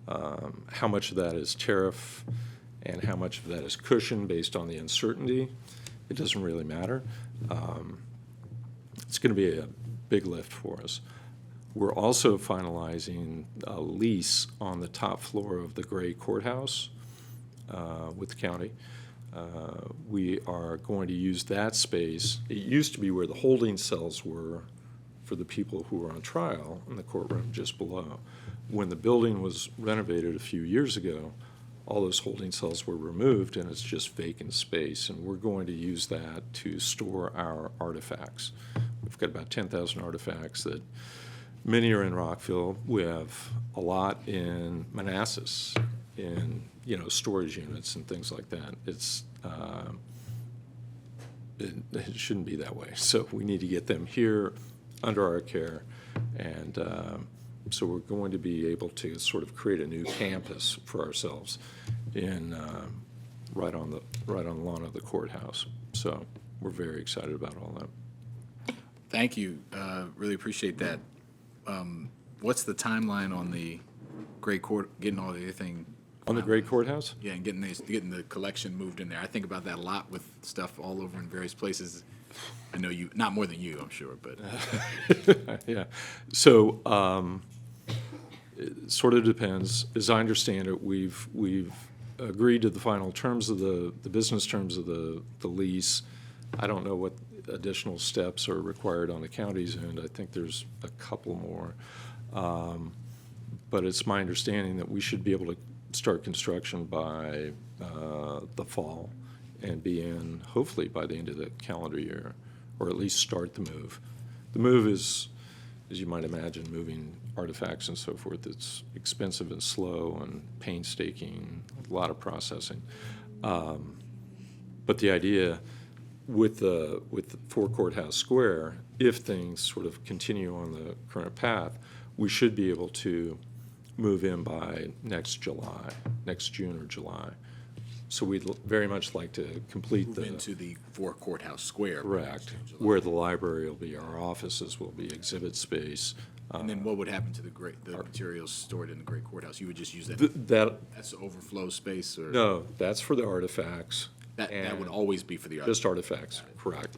How much of that is tariff and how much of that is cushion based on the uncertainty, it doesn't really matter. It's going to be a big lift for us. We're also finalizing a lease on the top floor of the Gray Courthouse with the county. We are going to use that space. It used to be where the holding cells were for the people who were on trial in the courtroom just below. When the building was renovated a few years ago, all those holding cells were removed, and it's just vacant space, and we're going to use that to store our artifacts. We've got about 10,000 artifacts that many are in Rockville. We have a lot in Manassas, in storage units and things like that. It shouldn't be that way. So we need to get them here under our care, and so we're going to be able to sort of create a new campus for ourselves in right on the lawn of the courthouse. So we're very excited about all that. Thank you. Really appreciate that. What's the timeline on the Great Court, getting all the everything? On the Great Courthouse? Yeah, and getting the collection moved in there. I think about that a lot with stuff all over in various places. I know you, not more than you, I'm sure, but. Yeah. So it sort of depends. As I understand it, we've agreed to the final terms of the business terms of the lease. I don't know what additional steps are required on the county's end. I think there's a couple more. But it's my understanding that we should be able to start construction by the fall and be in hopefully by the end of the calendar year, or at least start the move. The move is, as you might imagine, moving artifacts and so forth. It's expensive and slow and painstaking, a lot of processing. But the idea with the 4 Courthouse Square, if things sort of continue on the current path, we should be able to move in by next June or July. So we'd very much like to complete Move into the 4 Courthouse Square. Correct, where the library will be, our offices will be, exhibit space. And then what would happen to the materials stored in the Great Courthouse? You would just use that? That's the overflow space, or? No, that's for the artifacts. That would always be for the artifacts? Just artifacts, correct.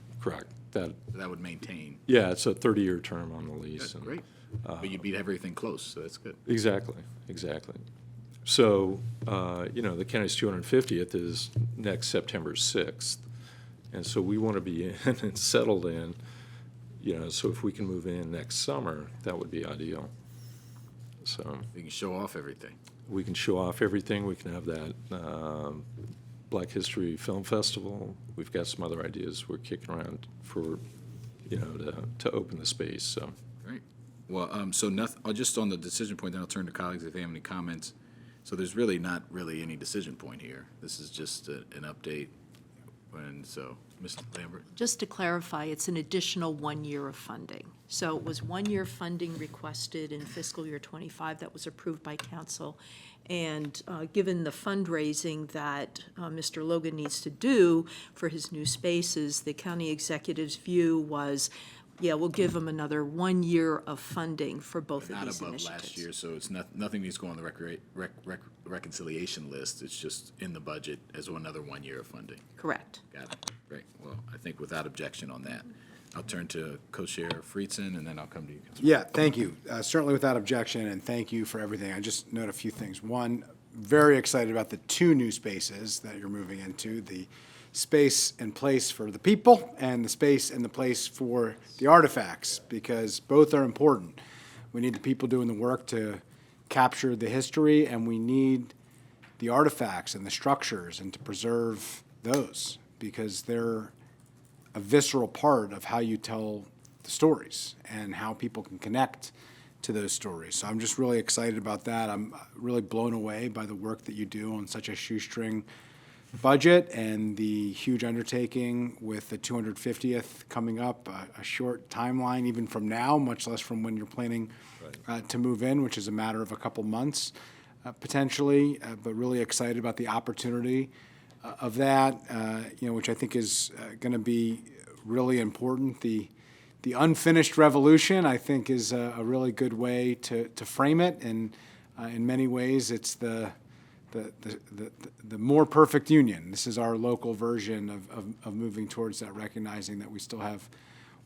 That would maintain? Yeah, it's a 30-year term on the lease. That's great. But you beat everything close, so that's good. Exactly, exactly. So, the county's 250th is next September 6th. And so we want to be in and settled in, so if we can move in next summer, that would be ideal. So You can show off everything. we can show off everything. We can have that Black History Film Festival. We've got some other ideas we're kicking around for, to open the space, so. Great. Well, so nothing, just on the decision point, then I'll turn to colleagues if they have any comments. So there's really not really any decision point here. This is just an update. And so, Ms. Lambert? Just to clarify, it's an additional 1 year of funding. So it was 1 year funding requested in fiscal year '25 that was approved by council. And given the fundraising that Mr. Logan needs to do for his new spaces, the county executive's view was, yeah, we'll give him another 1 year of funding for both of Not these above initiatives. last year, so it's nothing needs to go on the reconciliation list. It's just in the budget as another 1 year of funding. Correct. Got it. Great. Well, I think without objection on that, I'll turn to Co-Chair Friedson, and then I'll come to you, Councilman. Yeah, thank you. Certainly without objection, and thank you for everything. I just note a few things. One, very excited about the 2 new spaces that you're moving into, the space and place for the people and the space and the place for the artifacts, because both are important. We need the people doing the work to capture the history, and we need the artifacts and the structures and to preserve those, because they're a visceral part of how you tell the stories and how people can connect to those stories. So I'm just really excited about that. I'm really blown away by the work that you do on such a shoestring budget and the huge undertaking with the 250th coming up, a short timeline even from now, much less from when you're planning to move in, which is a matter of a couple months potentially, but really excited about the opportunity of that, which I think is going to be really important. The unfinished revolution, I think, is a really good way to frame it, and in many ways, it's the more perfect union. This is our local version of moving towards that, recognizing that we still have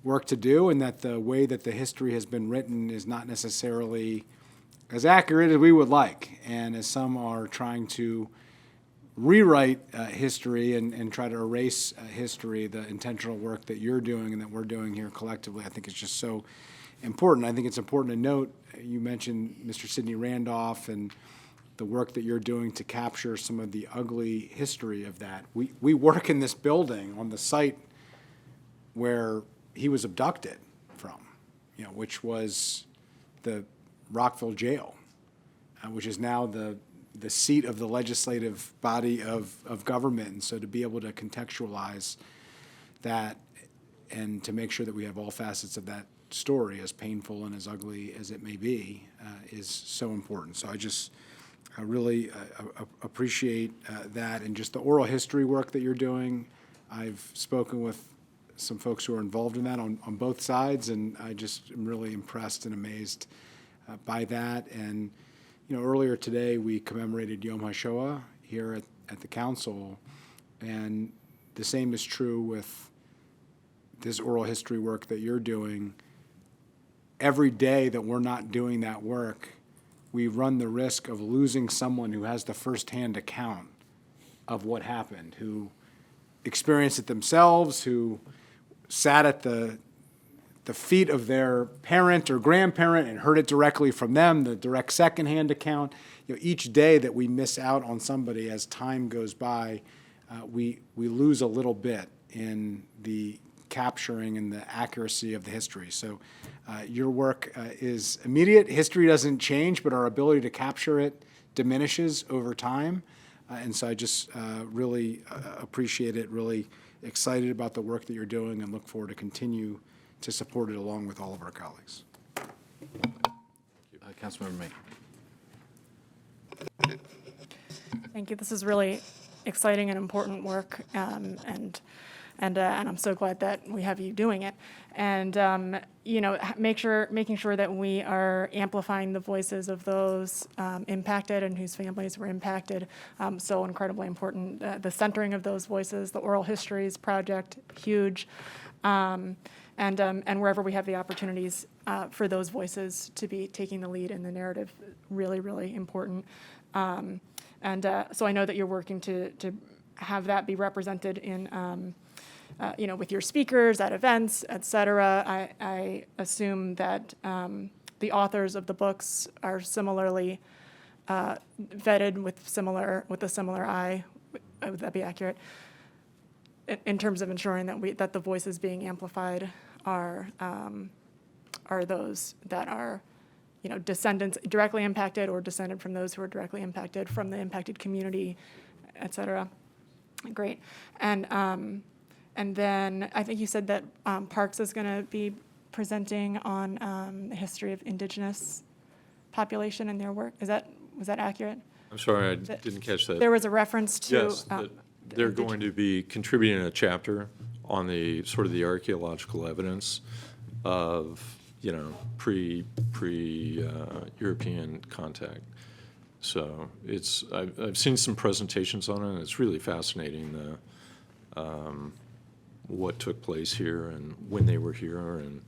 work to do, and that the way that the history has been written is not necessarily as accurate as we would like, and as some are trying to rewrite history and try to erase history, the intentional work that you're doing and that we're doing here collectively, I think is just so important. I think it's important to note, you mentioned Mr. Sidney Randolph and the work that you're doing to capture some of the ugly history of that. We work in this building on the site where he was abducted from, which was the Rockville Jail, which is now the seat of the legislative body of government. And so to be able to contextualize that and to make sure that we have all facets of that story, as painful and as ugly as it may be, is so important. So I really appreciate that, and just the oral history work that you're doing. I've spoken with some folks who are involved in that on both sides, and I just am really impressed and amazed by that. And earlier today, we commemorated Yom HaShoah here at the council, and the same is true with this oral history work that you're doing. Every day that we're not doing that work, we run the risk of losing someone who has the firsthand account of what happened, who experienced it themselves, who sat at the feet of their parent or grandparent and heard it directly from them, the direct secondhand account. Each day that we miss out on somebody as time goes by, we lose a little bit in the capturing and the accuracy of the history. So your work is immediate. History doesn't change, but our ability to capture it diminishes over time. And so I just really appreciate it, really excited about the work that you're doing, and look forward to continue to support it along with all of our colleagues. Councilmember May. Thank you. This is really exciting and important work, and I'm so glad that we have you doing it. And making sure that we are amplifying the voices of those impacted and whose families were impacted. So incredibly important. The centering of those voices, the Oral Histories Project, huge. And wherever we have the opportunities for those voices to be taking the lead in the narrative, really, really important. So I know that you're working to have that be represented in, with your speakers at events, et cetera. I assume that the authors of the books are similarly vetted with a similar eye. Would that be accurate? In terms of ensuring that the voices being amplified are those that are, descendants directly impacted or descended from those who are directly impacted from the impacted community, et cetera. Great. And then I think you said that Parks is going to be presenting on the history of Indigenous population and their work. Was that accurate? I'm sorry, I didn't catch that. There was a reference to. Yes, that they're going to be contributing a chapter on the sort of the archaeological evidence of, pre-European contact. So I've seen some presentations on it, and it's really fascinating what took place here and when they were here, and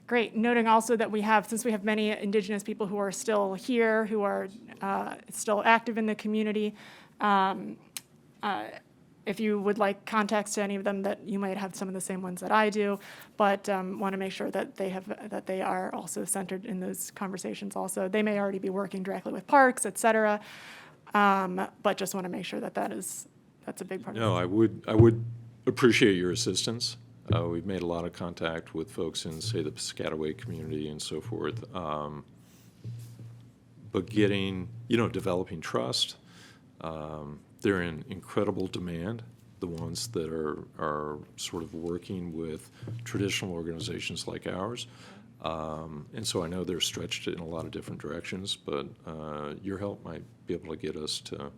Great. Noting also that since we have many Indigenous people who are still here, who are still active in the community, if you would like contacts to any of them, that you might have some of the same ones that I do, but want to make sure that they are also centered in those conversations also. They may already be working directly with Parks, et cetera, but just want to make sure that's a big part of it. No, I would appreciate your assistance. We've made a lot of contact with folks in, say, the Piscataway community and so forth. But developing trust, they're in incredible demand, the ones that are sort of working with traditional organizations like ours. And so I know they're stretched in a lot of different directions, but your help might be able to get us to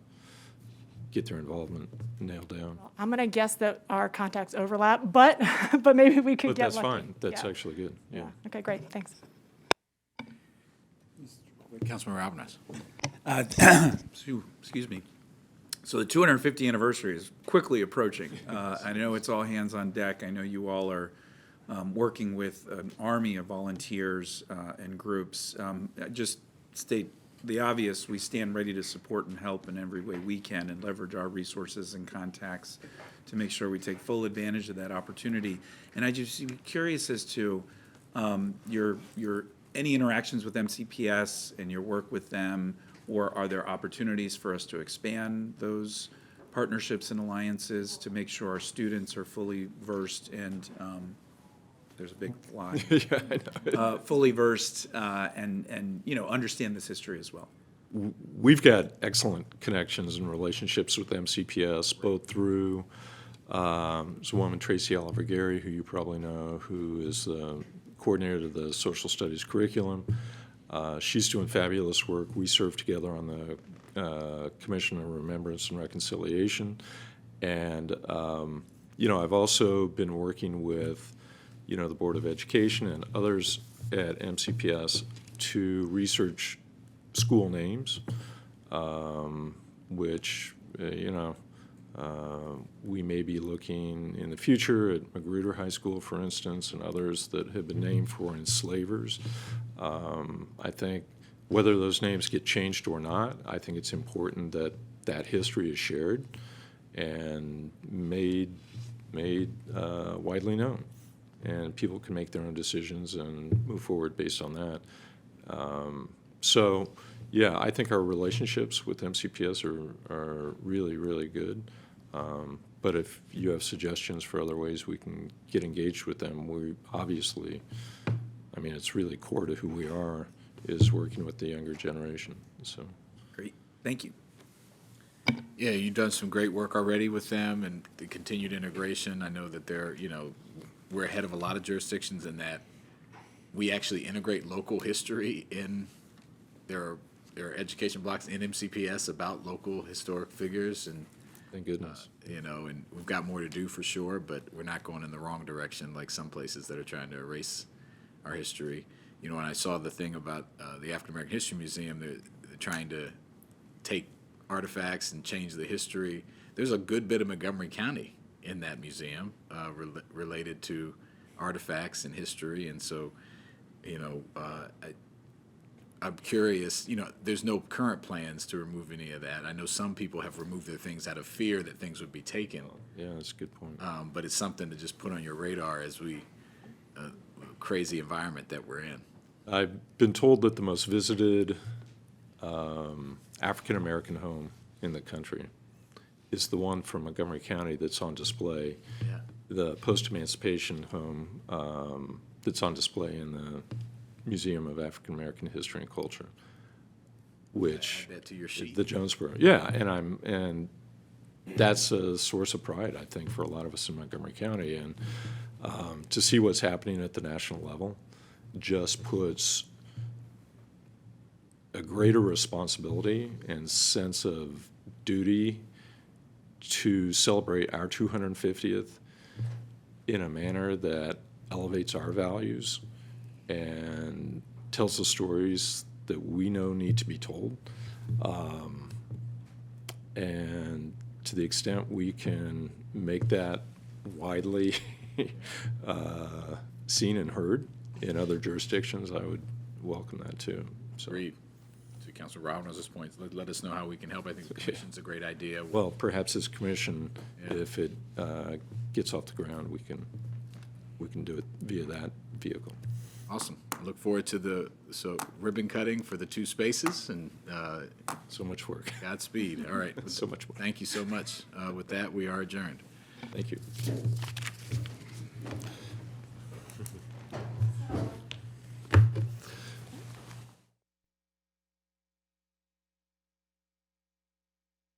get their involvement nailed down. I'm going to guess that our contacts overlap, but maybe we could But get that's lucky. fine. That's Yeah. actually good. Yeah. Okay, great. Thanks. Councilmember Albanese. Excuse me. So the 250th anniversary is quickly approaching. I know it's all hands on deck. I know you all are working with an army of volunteers and groups. Just state the obvious, we stand ready to support and help in every way we can and leverage our resources and contacts to make sure we take full advantage of that opportunity. And I just be curious as to your any interactions with MCPS and your work with them, or are there opportunities for us to expand those partnerships and alliances to make sure our students are fully versed and there's a big fly. Yeah, I know. Fully versed and understand this history as well. We've got excellent connections and relationships with MCPS, both through there's a woman, Tracy Oliver Gary, who you probably know, who is the coordinator of the social studies curriculum. She's doing fabulous work. We serve together on the Commission on Remembrance and Reconciliation. And, I've also been working with, the Board of Education and others at MCPS to research school names, which, we may be looking in the future at Magruder High School, for instance, and others that have been named for enslavers. I think whether those names get changed or not, I think it's important that that history is shared and made widely known, and people can make their own decisions and move forward based on that. Yeah, I think our relationships with MCPS are really, really good. But if you have suggestions for other ways we can get engaged with them, we obviously, it's really core to who we are, is working with the younger generation. So, Great, thank you. Yeah, you've done some great work already with them and the continued integration. I know that we're ahead of a lot of jurisdictions in that we actually integrate local history in their there are education blocks in MCPS about local historic figures, and Thank goodness. and we've got more to do for sure, but we're not going in the wrong direction like some places that are trying to erase our history. When I saw the thing about the African American History Museum, they're trying to take artifacts and change the history. There's a good bit of Montgomery County in that museum related to artifacts and history, and so, I'm curious, there's no current plans to remove any of that. I know some people have removed their things out of fear that things would be taken. Yeah, that's a good point. But it's something to just put on your radar as crazy environment that we're in. I've been told that the most visited African-American home in the country is the one from Montgomery County that's on display. Yeah. The post-emancipation home that's on display in the Museum of African American History and Culture, which Add that to your sheet. the Jonesboro, yeah, and that's a source of pride, I think, for a lot of us in Montgomery County, and to see what's happening at the national level just puts a greater responsibility and sense of duty to celebrate our 250th in a manner that elevates our values and tells the stories that we know need to be told. And to the extent we can make that widely seen and heard in other jurisdictions, I would welcome that too. So, Agreed. To Councilor Robinson's point, let us know how we can help. I think the commission's a great idea. well, perhaps this commission, Yeah. if it gets off the ground, we can do it via that vehicle. Awesome. I look forward to ribbon cutting for the 2 spaces, and So much work. Godspeed. All right. So much work. Thank you so much. With that, we are adjourned. Thank you.